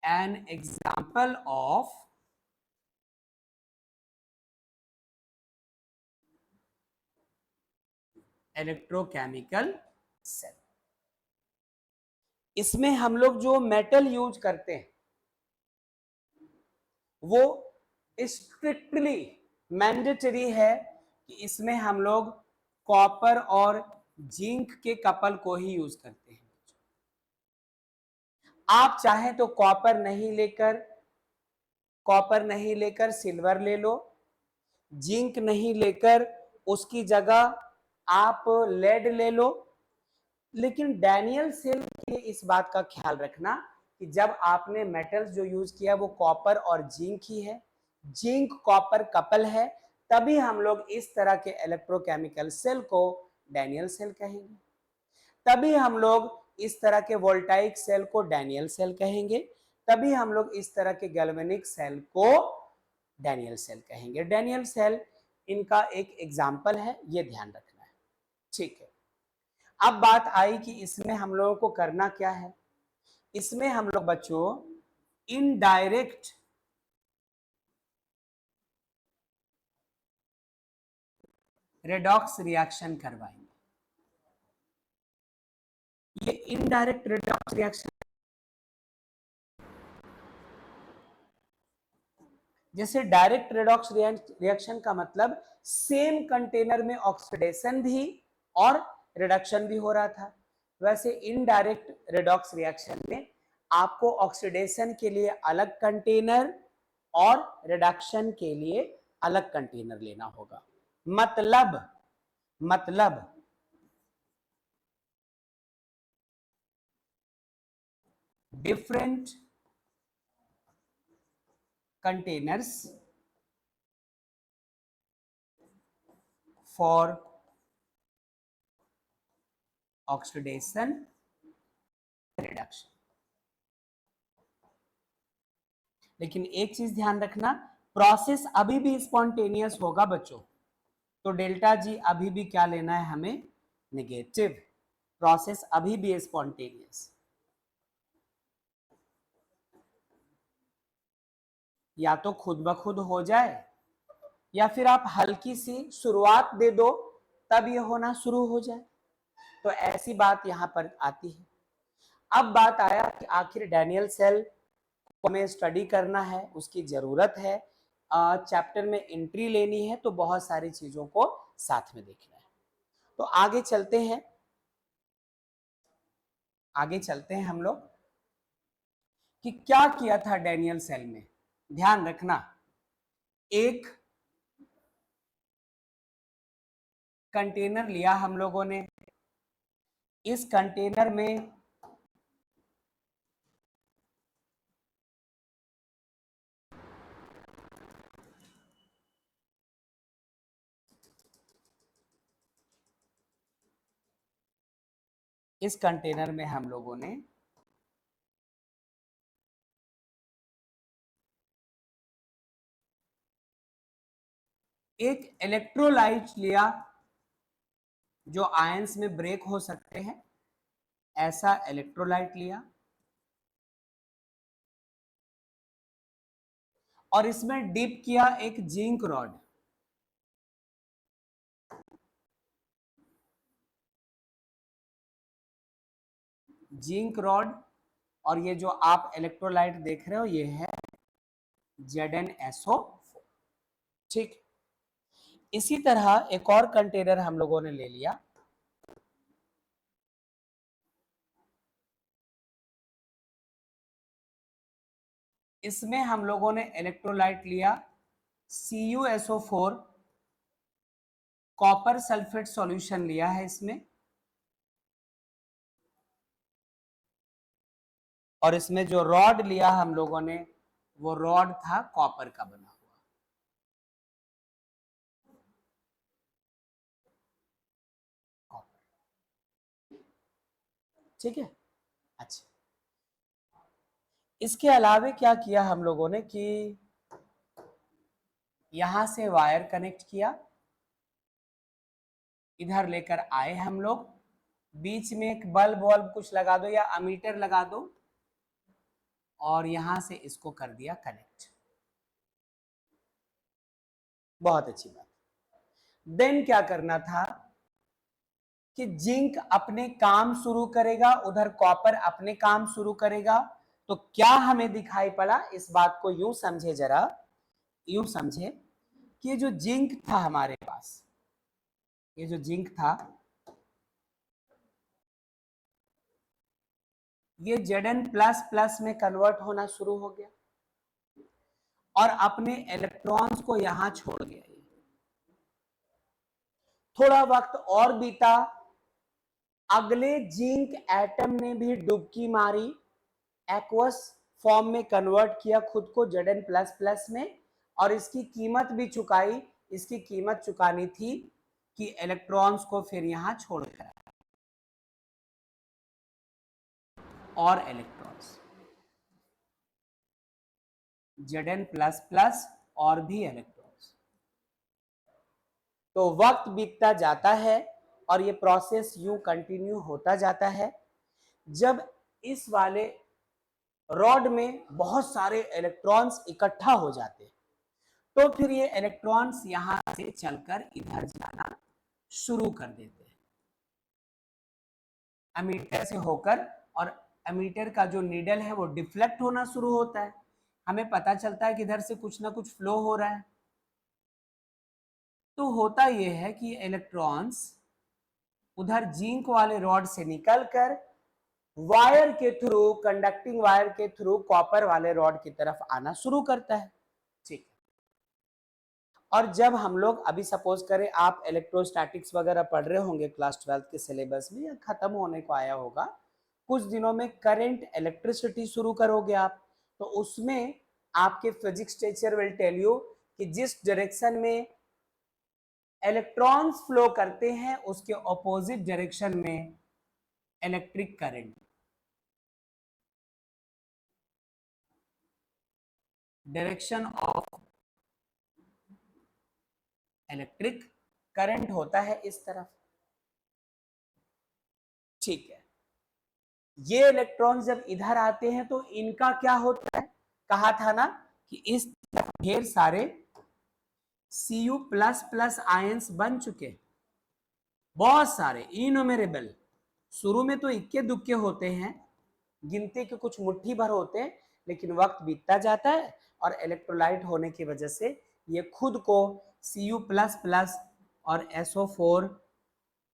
S1: an example of electrochemical cell. इसमें हम लोग जो मेटल यूज करते हैं वो स्ट्रिक्टली मैंडेटरी है कि इसमें हम लोग कॉपर और जिंक के कपल को ही यूज करते हैं। आप चाहें तो कॉपर नहीं लेकर सिल्वर ले लो, जिंक नहीं लेकर उसकी जगह आप लेड ले लो। लेकिन डैनियल सेल के इस बात का ख्याल रखना कि जब आपने मेटल्स जो यूज किया वो कॉपर और जिंक ही है, जिंक कॉपर कपल है, तभी हम लोग इस तरह के इलेक्ट्रोकेमिकल सेल को डैनियल सेल कहेंगे। तभी हम लोग इस तरह के वोल्टाइक सेल को डैनियल सेल कहेंगे। तभी हम लोग इस तरह के गैल्वेनिक सेल को डैनियल सेल कहेंगे। डैनियल सेल इनका एक एग्जाम्पल है, ये ध्यान रखना है। ठीक है, अब बात आई कि इसमें हम लोगों को करना क्या है। इसमें हम लोग बच्चों इनडायरेक्ट रेडॉक्स रिएक्शन करवाएंगे। ये इनडायरेक्ट रेडॉक्स रिएक्शन, जैसे डायरेक्ट रेडॉक्स रिएक्शन का मतलब सेम कंटेनर में ऑक्सीडेशन भी और रिडक्शन भी हो रहा था, वैसे इनडायरेक्ट रेडॉक्स रिएक्शन में आपको ऑक्सीडेशन के लिए अलग कंटेनर और रिडक्शन के लिए अलग कंटेनर लेना होगा। मतलब different containers for oxidation reduction. लेकिन एक चीज ध्यान रखना, प्रोसेस अभी भी स्पॉन्टेनियस होगा बच्चों। तो डेल्टा जी अभी भी क्या लेना है हमें, नेगेटिव। प्रोसेस अभी भी स्पॉन्टेनियस, या तो खुद ब खुद हो जाए या फिर आप हल्की सी शुरुआत दे दो तब ये होना शुरू हो जाए। तो ऐसी बात यहां पर आती है। अब बात आया कि आखिर डैनियल सेल को हमें स्टडी करना है, उसकी जरूरत है, चैप्टर में एंट्री लेनी है, तो बहुत सारी चीजों को साथ में देखना है। तो आगे चलते हैं, आगे चलते हैं हम लोग कि क्या किया था डैनियल सेल में। ध्यान रखना, एक कंटेनर लिया हम लोगों ने, इस कंटेनर में हम लोगों ने एक इलेक्ट्रोलाइट लिया जो आयंस में ब्रेक हो सकते हैं, ऐसा इलेक्ट्रोलाइट लिया और इसमें डिप किया एक जिंक रॉड। जिंक रॉड, और ये जो आप इलेक्ट्रोलाइट देख रहे हो ये है ZnSO4। ठीक, इसी तरह एक और कंटेनर हम लोगों ने ले लिया, इसमें हम लोगों ने इलेक्ट्रोलाइट लिया CuSO4, कॉपर सल्फेट सॉल्यूशन लिया है इसमें, और इसमें जो रॉड लिया हम लोगों ने वो रॉड था कॉपर का बना हुआ। ठीक है, अच्छा। इसके अलावे क्या किया हम लोगों ने कि यहां से वायर कनेक्ट किया, इधर लेकर आए हम लोग, बीच में एक बल्ब वल्ब कुछ लगा दो या अमीटर लगा दो, और यहां से इसको कर दिया कनेक्ट। बहुत अच्छी बात। देन क्या करना था कि जिंक अपने काम शुरू करेगा, उधर कॉपर अपने काम शुरू करेगा। तो क्या हमें दिखाई पड़ा, इस बात को यूं समझे, जरा यूं समझे कि ये जो जिंक था हमारे पास, ये जो जिंक था ये Zn++ में कन्वर्ट होना शुरू हो गया और अपने इलेक्ट्रॉन्स को यहां छोड़ गया। थोड़ा वक्त और बीता, अगले जिंक एटम ने भी डुबकी मारी, एक्वस फॉर्म में कन्वर्ट किया खुद को Zn++ में, और इसकी कीमत भी चुकाई। इसकी कीमत चुकानी थी कि इलेक्ट्रॉन्स को फिर यहां छोड़कर और इलेक्ट्रॉन्स Zn++ और भी इलेक्ट्रॉन्स। तो वक्त बीतता जाता है और ये प्रोसेस यूं कंटिन्यू होता जाता है। जब इस वाले रॉड में बहुत सारे इलेक्ट्रॉन्स इकट्ठा हो जाते हैं तो फिर ये इलेक्ट्रॉन्स यहां से चलकर इधर जाना शुरू कर देते हैं एमीटर से होकर, और एमीटर का जो नीडल है वो डिफ्लेक्ट होना शुरू होता है। हमें पता चलता है कि इधर से कुछ ना कुछ फ्लो हो रहा है। तो होता यह है कि इलेक्ट्रॉन्स उधर जिंक वाले रॉड से निकलकर वायर के थ्रू, कंडक्टिंग वायर के थ्रू कॉपर वाले रॉड की तरफ आना शुरू करता है। ठीक, और जब हम लोग अभी सपोज करें आप इलेक्ट्रोस्टैटिक्स वगैरह पढ़ रहे होंगे क्लास 12 के सिलेबस में, या खत्म होने को आया होगा, कुछ दिनों में करंट इलेक्ट्रिसिटी शुरू करोगे आप, तो उसमें आपके physics teacher will tell you कि जिस डायरेक्शन में इलेक्ट्रॉन्स फ्लो करते हैं उसके ऑपोजिट डायरेक्शन में electric current, direction of electric current होता है इस तरफ। ठीक है, ये इलेक्ट्रॉन्स जब इधर आते हैं तो इनका क्या होता है, कहा था ना कि इस तरफ ढेर सारे Cu प्लस प्लस आयंस बन चुके, बहुत सारे, इनोमेरेबल। शुरू में तो इक्के दुक्के होते हैं, गिनती के कुछ मुट्ठी भर होते हैं, लेकिन वक्त बीतता जाता है और इलेक्ट्रोलाइट होने की वजह से ये खुद को Cu प्लस प्लस और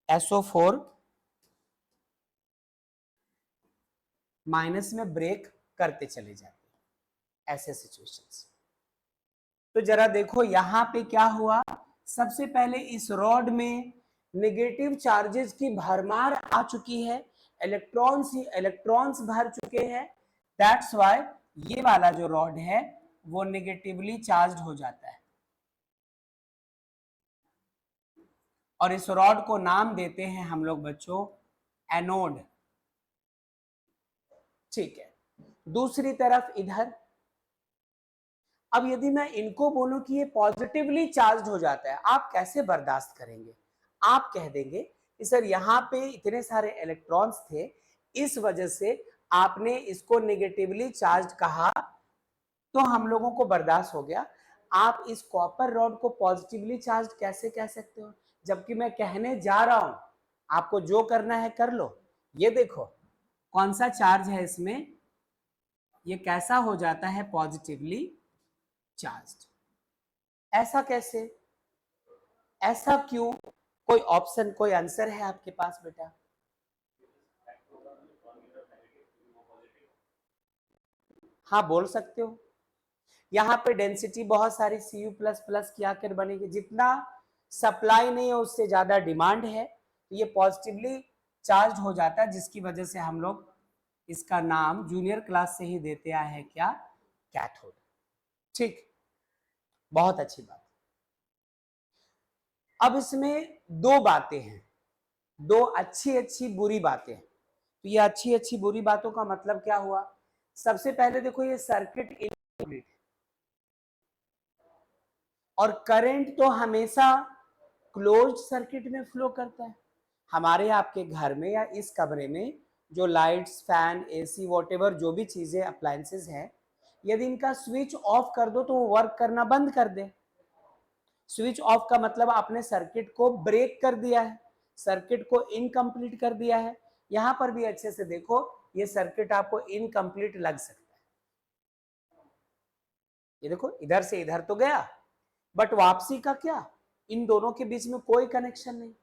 S1: SO4 माइनस में ब्रेक करते चले जाते हैं, ऐसे सिचुएशंस। तो जरा देखो यहां पे क्या हुआ। सबसे पहले इस रॉड में नेगेटिव चार्जेस की भरमार आ चुकी है, इलेक्ट्रॉन्स ही इलेक्ट्रॉन्स भर चुके हैं। दैट्स व्हाई ये वाला जो रॉड है वो नेगेटिवली चार्ज्ड हो जाता है, और इस रॉड को नाम देते हैं हम लोग बच्चों एनोड। ठीक है, दूसरी तरफ इधर, अब यदि मैं इनको बोलूं कि ये पॉजिटिवली चार्ज हो जाता है, आप कैसे बर्दाश्त करेंगे? आप कह देंगे कि सर यहाँ पे इतने सारे इलेक्ट्रॉन्स थे, इस वजह से आपने इसको नेगेटिवली चार्ज कहा तो हम लोगों को बर्दाश्त हो गया। आप इस कॉपर रॉड को पॉजिटिवली चार्ज कैसे कह सकते हो? जबकि मैं कहने जा रहा हूं, आपको जो करना है कर लो। ये देखो कौन सा चार्ज है इसमें, ये कैसा हो जाता है पॉजिटिवली चार्ज्ड। ऐसा कैसे, ऐसा क्यों? कोई ऑप्शन, कोई आंसर है आपके पास बेटा? हाँ बोल सकते हो। यहाँ पे डेंसिटी बहुत सारी Cu प्लस प्लस की आकर बनेगी, जितना सप्लाई नहीं है उससे ज्यादा डिमांड है, तो ये पॉजिटिवली चार्ज हो जाता है, जिसकी वजह से हम लोग इसका नाम जूनियर क्लास से ही देते आए हैं, क्या? कैथोड। ठीक, बहुत अच्छी बात। अब इसमें दो बातें हैं, दो अच्छी अच्छी बुरी बातें हैं। तो ये अच्छी अच्छी बुरी बातों का मतलब क्या हुआ? सबसे पहले देखो ये सर्किट इनकम्प्लीट, और करंट तो हमेशा क्लोज सर्किट में फ्लो करता है। हमारे आपके घर में या इस कमरे में जो लाइट्स, फैन, एसी, वॉटेवर जो भी चीजें अप्लायंसेस हैं, यदि इनका स्विच ऑफ कर दो तो वो वर्क करना बंद कर दे। स्विच ऑफ का मतलब आपने सर्किट को ब्रेक कर दिया है, सर्किट को इनकम्प्लीट कर दिया है। यहां पर भी अच्छे से देखो, ये सर्किट आपको इनकम्प्लीट लग सकता है। ये देखो इधर से इधर तो गया, बट वापसी का क्या? इन दोनों के बीच में कोई कनेक्शन नहीं।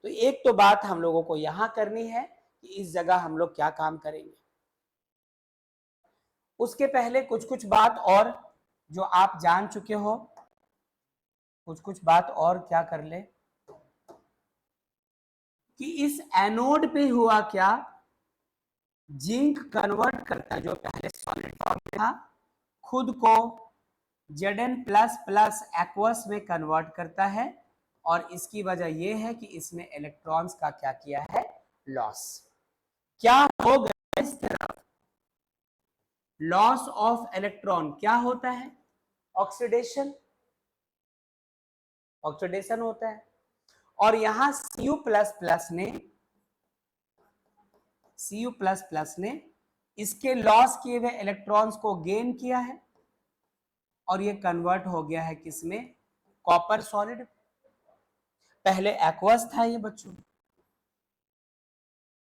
S1: तो एक तो बात हम लोगों को यहां करनी है कि इस जगह हम लोग क्या काम करेंगे। उसके पहले कुछ कुछ बात और जो आप जान चुके हो, कुछ कुछ बात और क्या कर ले कि इस एनोड पे हुआ क्या, जिंक कन्वर्ट करता है, जो पहले सॉलिड फॉर्म में था, खुद को Zn प्लस प्लस एक्वस में कन्वर्ट करता है, और इसकी वजह यह है कि इसने इलेक्ट्रॉन्स का क्या किया है, लॉस। क्या हो गया इस तरफ? Loss of electron. क्या होता है? ऑक्सीडेशन, ऑक्सीडेशन होता है। और यहां Cu प्लस प्लस ने, Cu प्लस प्लस ने इसके लॉस किए हुए इलेक्ट्रॉन्स को गेन किया है, और ये कन्वर्ट हो गया है किसमें? Copper solid. पहले एक्वस था ये बच्चों,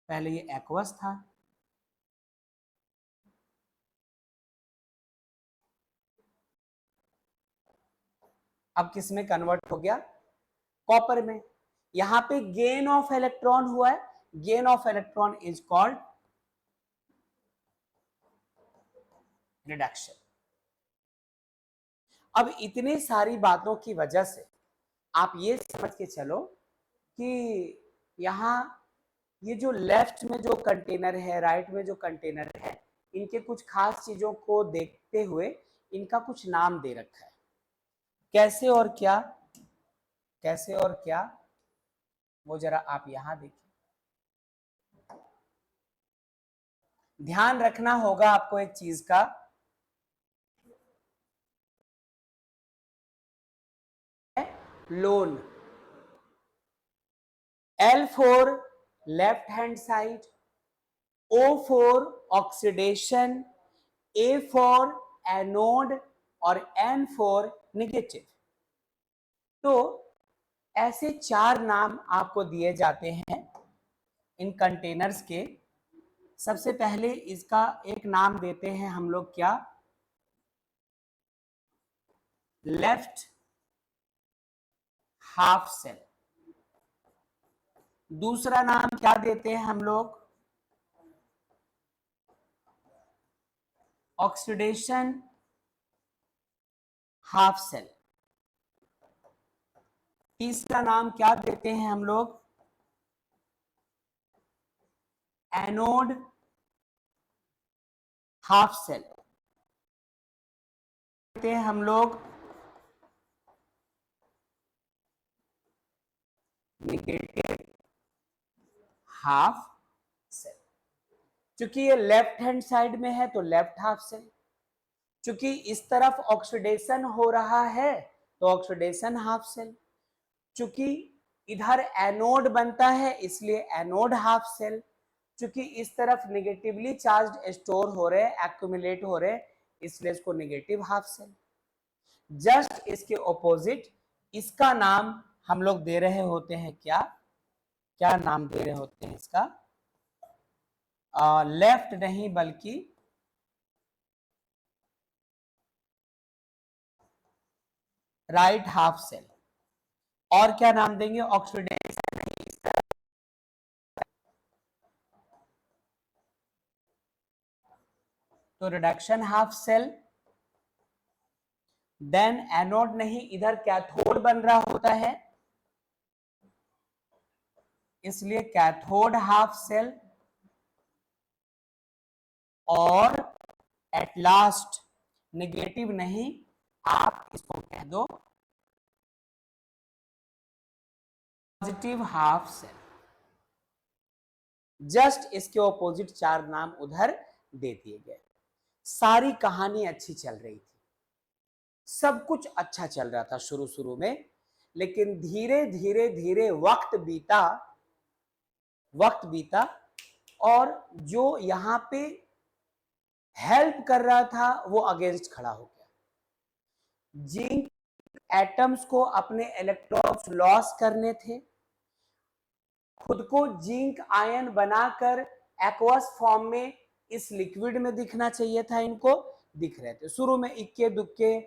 S1: पहले ये एक्वस था, अब किस में कन्वर्ट हो गया? कॉपर में। यहां पे गेन ऑफ इलेक्ट्रॉन हुआ है, gain of electron is called reduction. अब इतनी सारी बातों की वजह से आप ये समझ के चलो कि यहां ये जो लेफ्ट में जो कंटेनर है, राइट में जो कंटेनर है, इनके कुछ खास चीजों को देखते हुए इनका कुछ नाम दे रखा है। कैसे और क्या, कैसे और क्या, वो जरा आप यहां देखिए। ध्यान रखना होगा आपको एक चीज का, loan. L4 left hand side, O4 oxidation, A4 anode, और N4 नेगेटिव। तो ऐसे 4 नाम आपको दिए जाते हैं इन कंटेनर्स के। सबसे पहले इसका एक नाम देते हैं हम लोग क्या, लेफ्ट हाफ सेल। दूसरा नाम क्या देते हैं हम लोग, ऑक्सीडेशन हाफ सेल। तीसरा नाम क्या देते हैं हम लोग, एनोड हाफ सेल। देते हैं हम लोग नेगेटिव हाफ सेल। चूंकि ये लेफ्ट हैंड साइड में है तो लेफ्ट हाफ सेल, चूंकि इस तरफ ऑक्सीडेशन हो रहा है तो ऑक्सीडेशन हाफ सेल, चूंकि इधर एनोड बनता है इसलिए एनोड हाफ सेल, चूंकि इस तरफ निगेटिवली चार्ज स्टोर हो रहे, एक्यूमुलेट हो रहे, इसलिए इसको निगेटिव हाफ सेल। जस्ट इसके ऑपोजिट इसका नाम हम लोग दे रहे होते हैं क्या, क्या नाम दे रहे होते हैं इसका, लेफ्ट नहीं बल्कि राइट हाफ सेल। और क्या नाम देंगे, ऑक्सीडेशन नहीं, तो reduction half cell. Then anode नहीं, इधर कैथोड बन रहा होता है इसलिए कैथोड हाफ सेल। और एट लास्ट नेगेटिव नहीं, आप इसको कह दो पॉजिटिव हाफ सेल। जस्ट इसके ऑपोजिट 4 नाम उधर दे दिए गए। सारी कहानी अच्छी चल रही थी, सब कुछ अच्छा चल रहा था शुरू शुरू में, लेकिन धीरे धीरे धीरे वक्त बीता और जो यहां पे हेल्प कर रहा था वो अगेंस्ट खड़ा हो गया। जिंक एटम्स को अपने इलेक्ट्रॉन्स लॉस करने थे, खुद को जिंक आयन बनाकर एक्वस फॉर्म में इस लिक्विड में दिखना चाहिए था, इनको दिख रहे थे। शुरू में इक्के दुक्के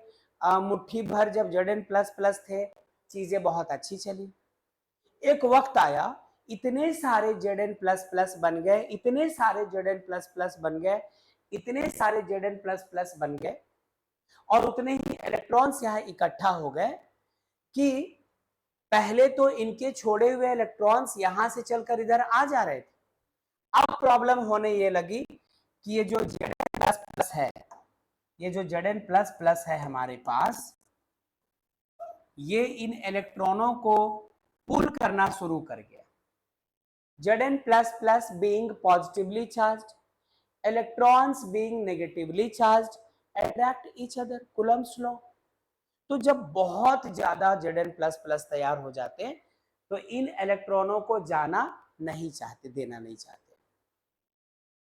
S1: मुट्ठी भर जब Zn प्लस प्लस थे चीजें बहुत अच्छी चली। एक वक्त आया इतने सारे Zn प्लस प्लस बन गए, इतने सारे Zn प्लस प्लस बन गए, इतने सारे Zn प्लस प्लस बन गए और उतने ही इलेक्ट्रॉन्स यहाँ इकट्ठा हो गए कि पहले तो इनके छोड़े हुए इलेक्ट्रॉन्स यहां से चलकर इधर आ जा रहे थे। अब प्रॉब्लम होने ये लगी कि ये जो Zn प्लस प्लस है, ये जो Zn प्लस प्लस है हमारे पास, ये इन इलेक्ट्रॉनों को पुल करना शुरू कर गया। Zn plus plus being positively charged, electrons being negatively charged attract each other, Coulomb's law। तो जब बहुत ज्यादा Zn प्लस प्लस तैयार हो जाते हैं तो इन इलेक्ट्रॉनों को जाना नहीं चाहते, देना नहीं चाहते।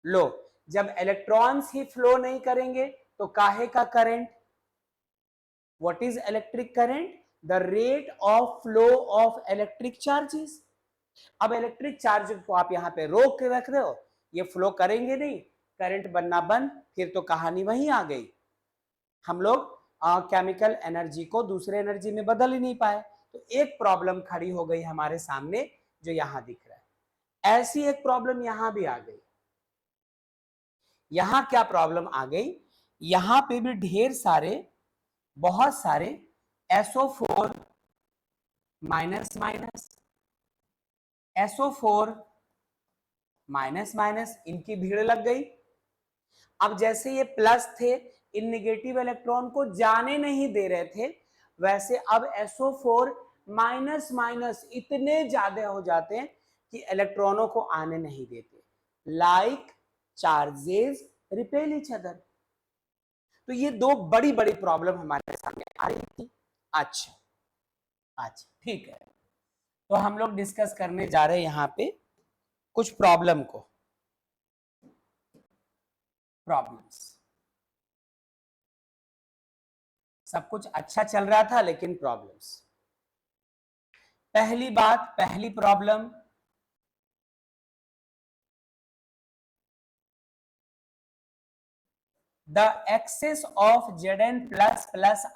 S1: लो, जब इलेक्ट्रॉन्स ही फ्लो नहीं करेंगे तो काहे का current, what is electric current, the rate of flow of electric charges. अब इलेक्ट्रिक चार्ज को आप यहाँ पे रोक के रख रहे हो, ये फ्लो करेंगे नहीं, करंट बनना बंद, फिर तो कहानी वहीं आ गई। हम लोग केमिकल एनर्जी को दूसरे एनर्जी में बदल ही नहीं पाए, तो एक प्रॉब्लम खड़ी हो गई हमारे सामने जो यहां दिख रहा है। ऐसी एक प्रॉब्लम यहां भी आ गई। यहां क्या प्रॉब्लम आ गई, यहां पे भी ढेर सारे, बहुत सारे SO4 minus minus, SO4 minus minus, इनकी भीड़ लग गई। अब जैसे ये प्लस थे, इन नेगेटिव इलेक्ट्रॉन को जाने नहीं दे रहे थे, वैसे अब SO4 माइनस माइनस इतने ज्यादा हो जाते हैं कि इलेक्ट्रॉनों को आने नहीं देते, like charges repel each other. तो ये दो बड़ी बड़ी प्रॉब्लम हमारे सामने आ रही थी। अच्छा अच्छा ठीक है, तो हम लोग डिस्कस करने जा रहे हैं यहां पे कुछ प्रॉब्लम को, प्रॉब्लम्स। सब कुछ अच्छा चल रहा था लेकिन प्रॉब्लम्स। पहली बात, पहली problem, the excess of Zn++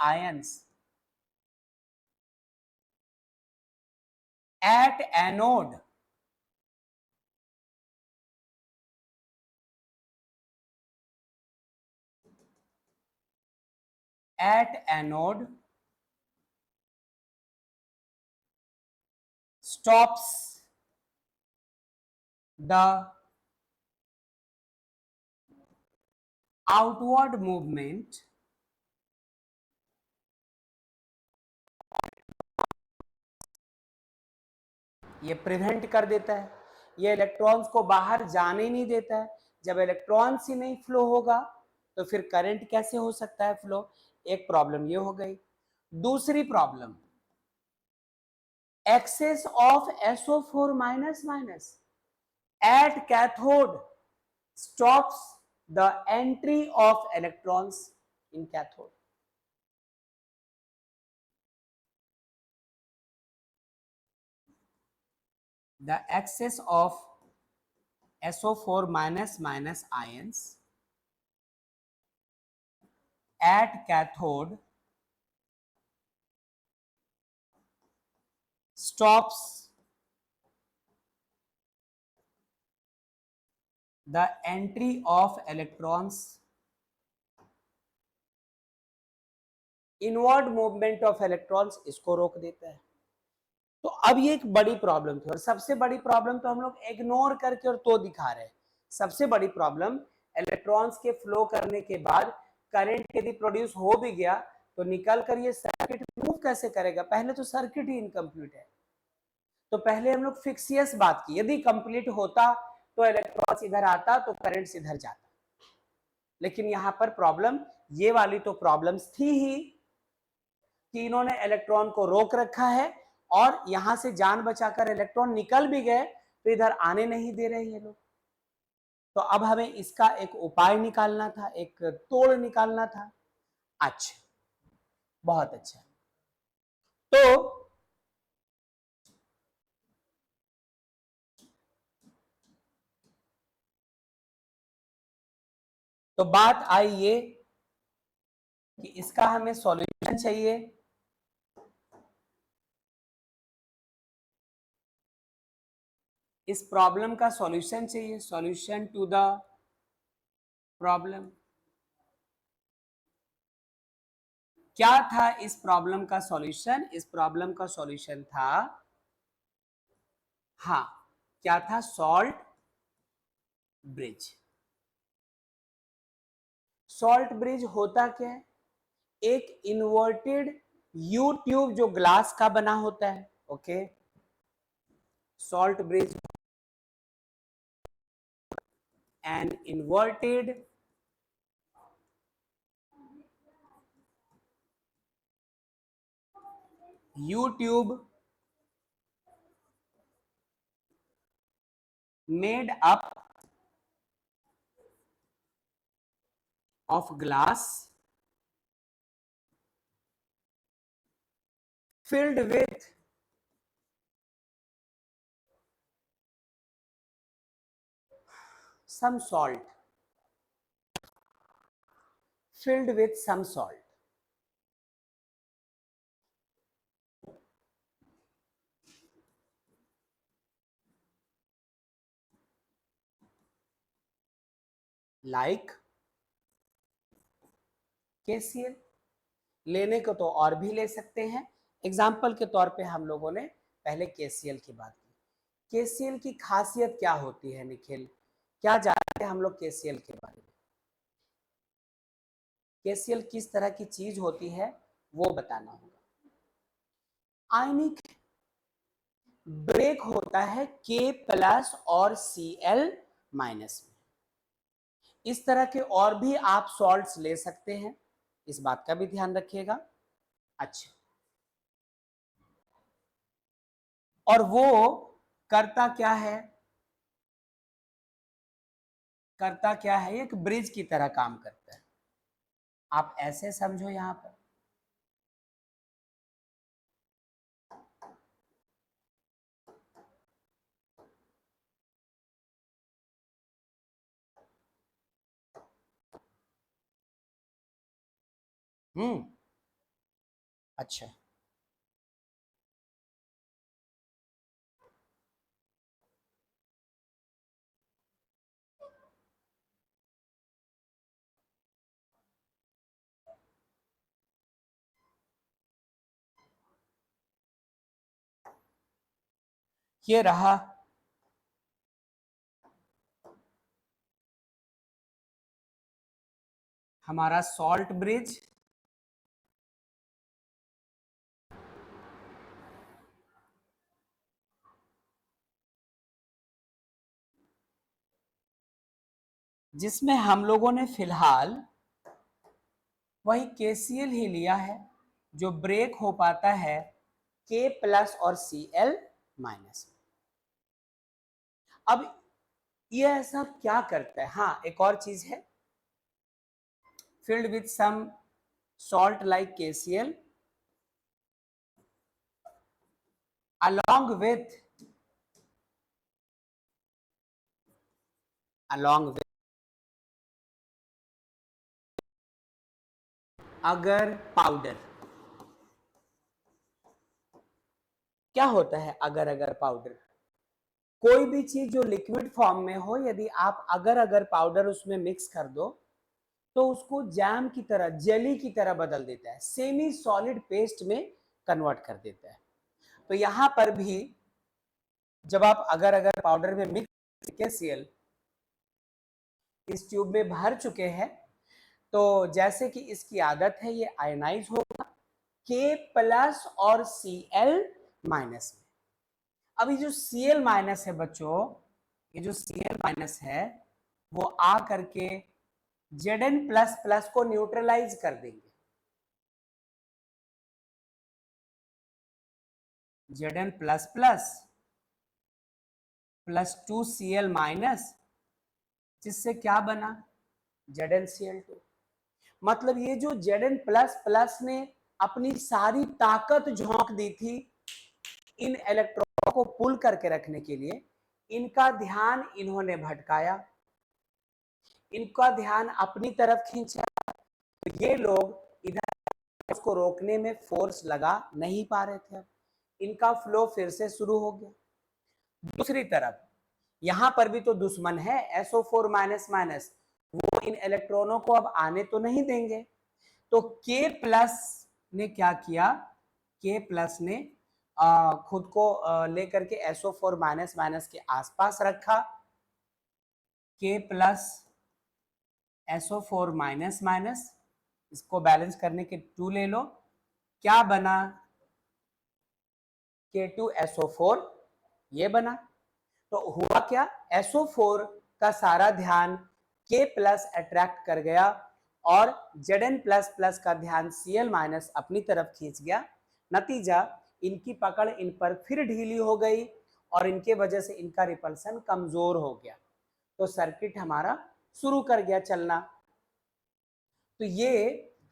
S1: ions at anode stops the outward movement ये प्रिवेंट कर देता है, ये इलेक्ट्रॉन्स को बाहर जाने नहीं देता है। जब इलेक्ट्रॉन्स ही नहीं फ्लो होगा तो फिर करंट कैसे हो सकता है फ्लो? एक प्रॉब्लम ये हो गई। दूसरी problem, excess of SO4- at cathode stops the entry of electrons in cathode. The excess of SO4- ions at cathode stops the entry of electrons, inward movement of electrons इसको रोक देता है। तो अब ये एक बड़ी प्रॉब्लम थी, और सबसे बड़ी प्रॉब्लम तो हम लोग इग्नोर करके और तो दिखा रहे हैं। सबसे बड़ी प्रॉब्लम, इलेक्ट्रॉन्स के फ्लो करने के बाद करंट यदि प्रोड्यूस हो भी गया तो निकल कर ये सर्किट मूव कैसे करेगा? पहले तो सर्किट ही इनकम्प्लीट है। तो पहले हम लोग फिक्सियस बात की, यदि कंप्लीट होता तो इलेक्ट्रॉन्स इधर आता तो करंट इधर जाता। लेकिन यहां पर प्रॉब्लम ये वाली तो प्रॉब्लम्स थी ही कि इन्होंने इलेक्ट्रॉन को रोक रखा है, और यहां से जान बचाकर इलेक्ट्रॉन निकल भी गए तो इधर आने नहीं दे रहे ये लोग। तो अब हमें इसका एक उपाय निकालना था, एक तोड़ निकालना था। अच्छा, बहुत अच्छा। तो बात आई ये कि इसका हमें सॉल्यूशन चाहिए। इस प्रॉब्लम का सॉल्यूशन चाहिए, सॉल्यूशन टू द प्रॉब्लम। क्या था इस प्रॉब्लम का सॉल्यूशन? इस प्रॉब्लम का सॉल्यूशन था, हाँ, क्या था? Salt bridge. सॉल्ट ब्रिज होता क्या है? एक इन्वर्टेड यू ट्यूब जो ग्लास का बना होता है, okay. Salt bridge an inverted you tube made up of glass filled with some salt, filled with some salt. Like KCl। लेने को तो और भी ले सकते हैं, एग्जाम्पल के तौर पे हम लोगों ने पहले KCl की बात की। KCl की खासियत क्या होती है निखिल? क्या जानते हैं हम लोग KCl के बारे में? KCl किस तरह की चीज होती है वो बताना होगा। आयनिक ब्रेक होता है K+ और Cl- में। इस तरह के और भी आप सॉल्ट्स ले सकते हैं, इस बात का भी ध्यान रखिएगा। अच्छा, और वो करता क्या है? करता क्या है? एक ब्रिज की तरह काम करता है। आप ऐसे समझो, यहां पर अच्छा, ये रहा हमारा सॉल्ट ब्रिज। जिसमें हम लोगों ने फिलहाल वही KCl ही लिया है, जो ब्रेक हो पाता है K प्लस और Cl माइनस। अब ये ऐसा क्या करता है? हाँ, एक और चीज है, filled with some salt like KCl along with अगर पाउडर। क्या होता है अगर अगर पाउडर? कोई भी चीज जो लिक्विड फॉर्म में हो, यदि आप अगर अगर पाउडर उसमें मिक्स कर दो तो उसको जैम की तरह, जेली की तरह बदल देता है, सेमी सॉलिड पेस्ट में कन्वर्ट कर देता है। तो यहां पर भी जब आप अगर अगर पाउडर में मिक्स KCl इस ट्यूब में भर चुके हैं, तो जैसे कि इसकी आदत है, ये आयनाइज होगा K प्लस और Cl माइनस में। अब ये जो Cl माइनस है बच्चों, ये जो Cl माइनस है वो आ करके Zn प्लस प्लस को न्यूट्रलाइज कर देंगे। Zn plus plus plus 2Cl minus, जिससे क्या बना? ZnCl2। मतलब ये जो Zn प्लस प्लस ने अपनी सारी ताकत झोंक दी थी इन इलेक्ट्रॉनों को पुल करके रखने के लिए, इनका ध्यान इन्होंने भटकाया, इनका ध्यान अपनी तरफ खींचा, तो ये लोग इधर उसको रोकने में फोर्स लगा नहीं पा रहे थे। अब इनका फ्लो फिर से शुरू हो गया। दूसरी तरफ यहां पर भी तो दुश्मन है SO4 माइनस माइनस, वो इन इलेक्ट्रॉनों को अब आने तो नहीं देंगे। तो K प्लस ने क्या किया? K प्लस ने खुद को लेकर के SO4 माइनस माइनस के आसपास रखा। K plus SO4 minus minus, इसको बैलेंस करने के 2 ले लो, क्या बना? K2SO4 ये बना। तो हुआ क्या? SO4 का सारा ध्यान K प्लस अट्रैक्ट कर गया और Zn प्लस प्लस का ध्यान Cl माइनस अपनी तरफ खींच गया। नतीजा, इनकी पकड़ इन पर फिर ढीली हो गई और इनके वजह से इनका रिपल्सन कमजोर हो गया। तो सर्किट हमारा शुरू कर गया चलना। तो ये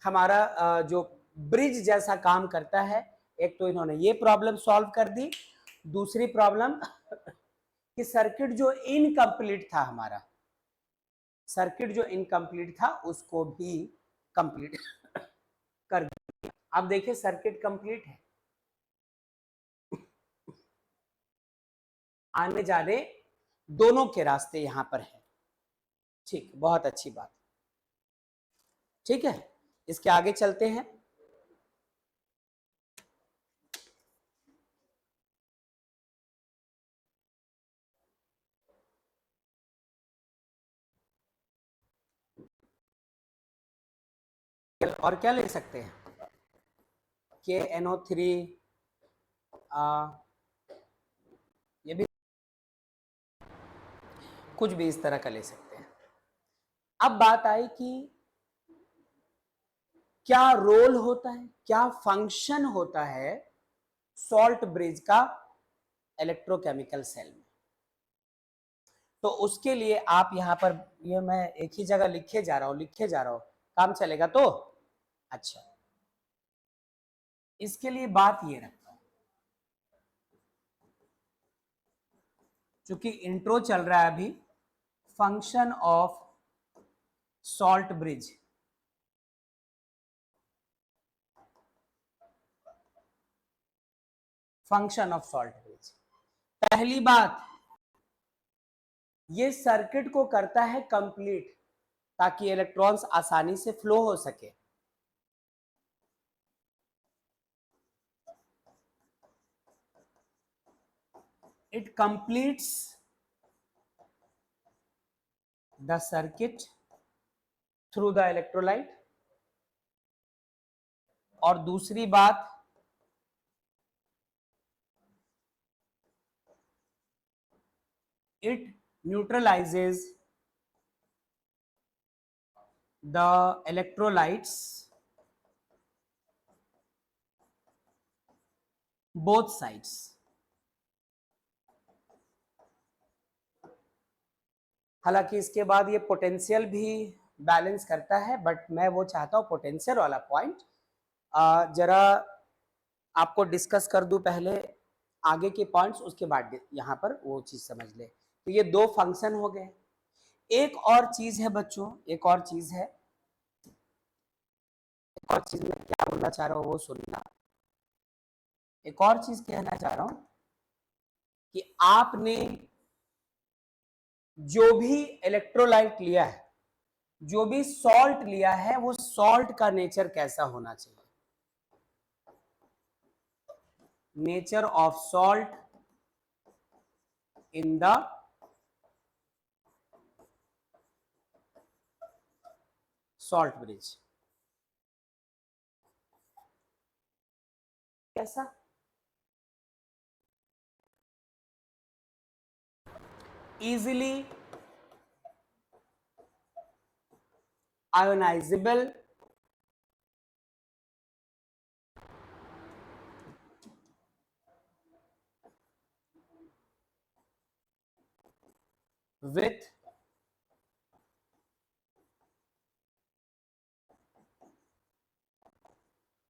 S1: हमारा जो ब्रिज जैसा काम करता है। एक तो इन्होंने ये प्रॉब्लम सॉल्व कर दी, दूसरी प्रॉब्लम कि सर्किट जो इनकम्प्लीट था हमारा, सर्किट जो इनकम्प्लीट था उसको भी कंप्लीट कर दिया। अब देखिए सर्किट कंप्लीट है, आने जाने दोनों के रास्ते यहां पर है। ठीक, बहुत अच्छी बात। ठीक है, इसके आगे चलते हैं। और क्या ले सकते हैं? KNO3, ये भी कुछ भी इस तरह का ले सकते हैं। अब बात आई कि क्या रोल होता है, क्या फंक्शन होता है सॉल्ट ब्रिज का इलेक्ट्रोकेमिकल सेल में। तो उसके लिए आप यहां पर, ये मैं एक ही जगह लिखे जा रहा हूं, काम चलेगा तो अच्छा। इसके लिए बात ये रखता हूं, चूंकि इंट्रो चल रहा है अभी, function of salt bridge. Function of salt bridge, पहली बात ये सर्किट को करता है कंप्लीट ताकि इलेक्ट्रॉन्स आसानी से फ्लो हो सके। It completes the circuit through the electrolyte. और दूसरी बात, it neutralizes the electrolytes both sides। हालांकि इसके बाद ये पोटेंशियल भी बैलेंस करता है, बट मैं वो चाहता हूं पोटेंशियल वाला पॉइंट जरा आपको डिस्कस कर दूं पहले आगे के पॉइंट्स, उसके बाद यहां पर वो चीज समझ ले। तो ये दो फंक्शन हो गए। एक और चीज है बच्चों, एक और चीज है, एक और चीज मैं क्या बोलना चाह रहा हूं वो सुनना। एक और चीज कहना चाह रहा हूं कि आपने जो भी इलेक्ट्रोलाइट लिया है, जो भी सॉल्ट लिया है, वो सॉल्ट का नेचर कैसा होना चाहिए। Nature of salt in the salt bridge कैसा? easily ionizable, with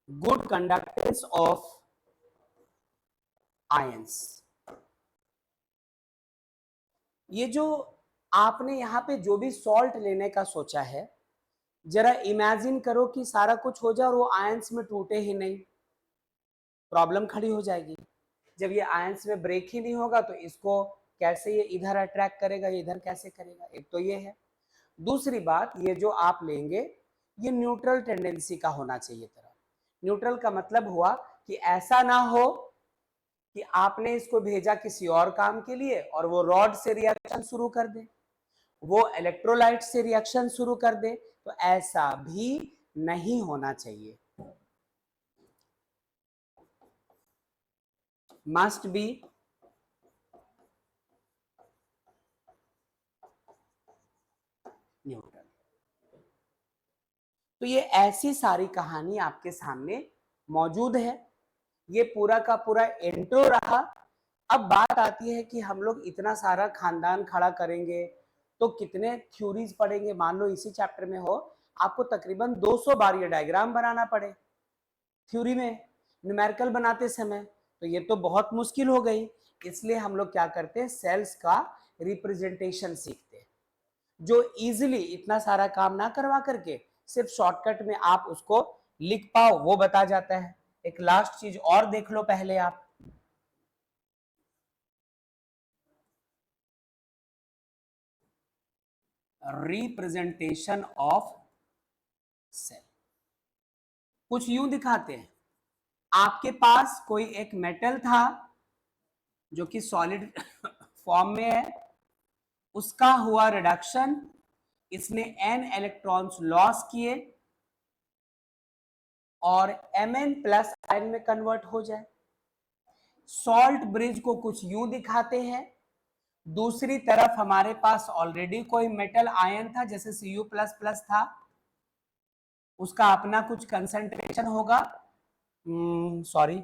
S1: good conductance of ions। ये जो आपने यहाँ पे जो भी सॉल्ट लेने का सोचा है, जरा इमेजिन करो कि सारा कुछ हो जाए और वो आयंस में टूटे ही नहीं, प्रॉब्लम खड़ी हो जाएगी। जब ये आयंस में ब्रेक ही नहीं होगा तो इसको कैसे ये इधर अट्रैक्ट करेगा, ये इधर कैसे करेगा, एक तो ये है। दूसरी बात, ये जो आप लेंगे ये न्यूट्रल टेंडेंसी का होना चाहिए। तरह न्यूट्रल का मतलब हुआ कि ऐसा ना हो कि आपने इसको भेजा किसी और काम के लिए और वो रॉड से रिएक्शन शुरू कर दे, वो इलेक्ट्रोलाइट से रिएक्शन शुरू कर दे, तो ऐसा भी नहीं होना चाहिए। Must be neutral. तो ये ऐसी सारी कहानी आपके सामने मौजूद है। ये पूरा का पूरा इंट्रो रहा। अब बात आती है कि हम लोग इतना सारा खानदान खड़ा करेंगे तो कितने थ्योरीज पढ़ेंगे। मान लो इसी चैप्टर में हो, आपको तकरीबन 200 बार ये डायग्राम बनाना पड़े थ्योरी में न्यूमेरिकल बनाते समय, तो ये तो बहुत मुश्किल हो गई। इसलिए हम लोग क्या करते हैं, सेल्स का रिप्रेजेंटेशन सीखते हैं, जो इजीली इतना सारा काम ना करवा करके सिर्फ शॉर्टकट में आप उसको लिख पाओ, वो बता जाता है। एक लास्ट चीज और देख लो पहले आप, रिप्रेजेंटेशन ऑफ सेल कुछ यूं दिखाते हैं। आपके पास कोई एक मेटल था जो कि सॉलिड फॉर्म में है, उसका हुआ रिडक्शन, इसने n इलेक्ट्रॉन्स लॉस किए और Mn प्लस आयन में कन्वर्ट हो जाए। सॉल्ट ब्रिज को कुछ यूं दिखाते हैं। दूसरी तरफ हमारे पास ऑलरेडी कोई मेटल आयन था, जैसे Cu प्लस प्लस था, उसका अपना कुछ कंसंट्रेशन होगा। सॉरी,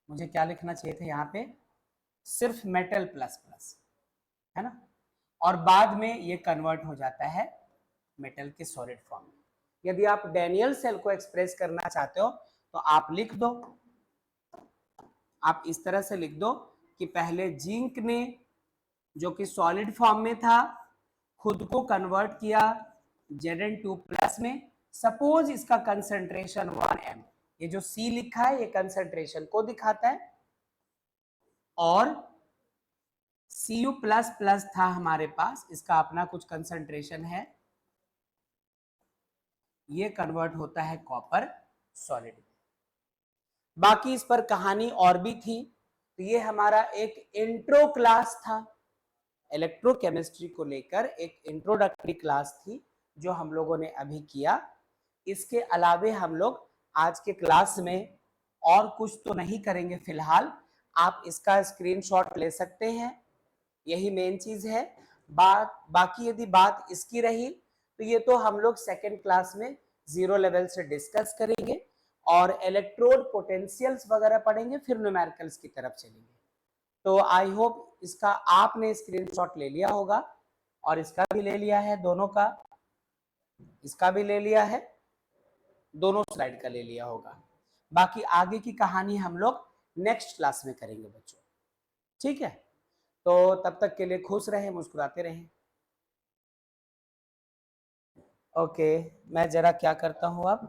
S1: मुझे क्या लिखना चाहिए था यहाँ पे, सिर्फ मेटल प्लस प्लस, है ना। और बाद में ये कन्वर्ट हो जाता है मेटल के सॉलिड फॉर्म में। यदि आप डैनियल सेल को एक्सप्रेस करना चाहते हो तो आप लिख दो, आप इस तरह से लिख दो कि पहले जिंक ने जो कि सॉलिड फॉर्म में था खुद को कन्वर्ट किया Zn2 प्लस में। सपोज इसका कंसंट्रेशन 1 m, ये जो C लिखा है ये कंसंट्रेशन को दिखाता है, और Cu प्लस प्लस था हमारे पास, इसका अपना कुछ कंसंट्रेशन है, ये कन्वर्ट होता है कॉपर सॉलिड। बाकी इस पर कहानी और भी थी। तो ये हमारा एक इंट्रो क्लास था, इलेक्ट्रोकेमिस्ट्री को लेकर एक इंट्रोडक्टरी क्लास थी जो हम लोगों ने अभी किया। इसके अलावे हम लोग आज के क्लास में और कुछ तो नहीं करेंगे फिलहाल। आप इसका स्क्रीनशॉट ले सकते हैं, यही मेन चीज है। बाकी यदि बात इसकी रही तो ये तो हम लोग सेकेंड क्लास में जीरो लेवल से डिस्कस करेंगे, और इलेक्ट्रोड पोटेंशियल्स वगैरह पढ़ेंगे, फिर न्यूमेरिकल्स की तरफ चलेंगे। तो आई होप इसका आपने स्क्रीनशॉट ले लिया होगा, और इसका भी ले लिया है, दोनों का, इसका भी ले लिया है, दोनों स्लाइड का ले लिया होगा। बाकी आगे की कहानी हम लोग नेक्स्ट क्लास में करेंगे बच्चों, ठीक है? तो तब तक के लिए खुश रहें, मुस्कुराते रहें। ओके, मैं जरा क्या करता हूं अब,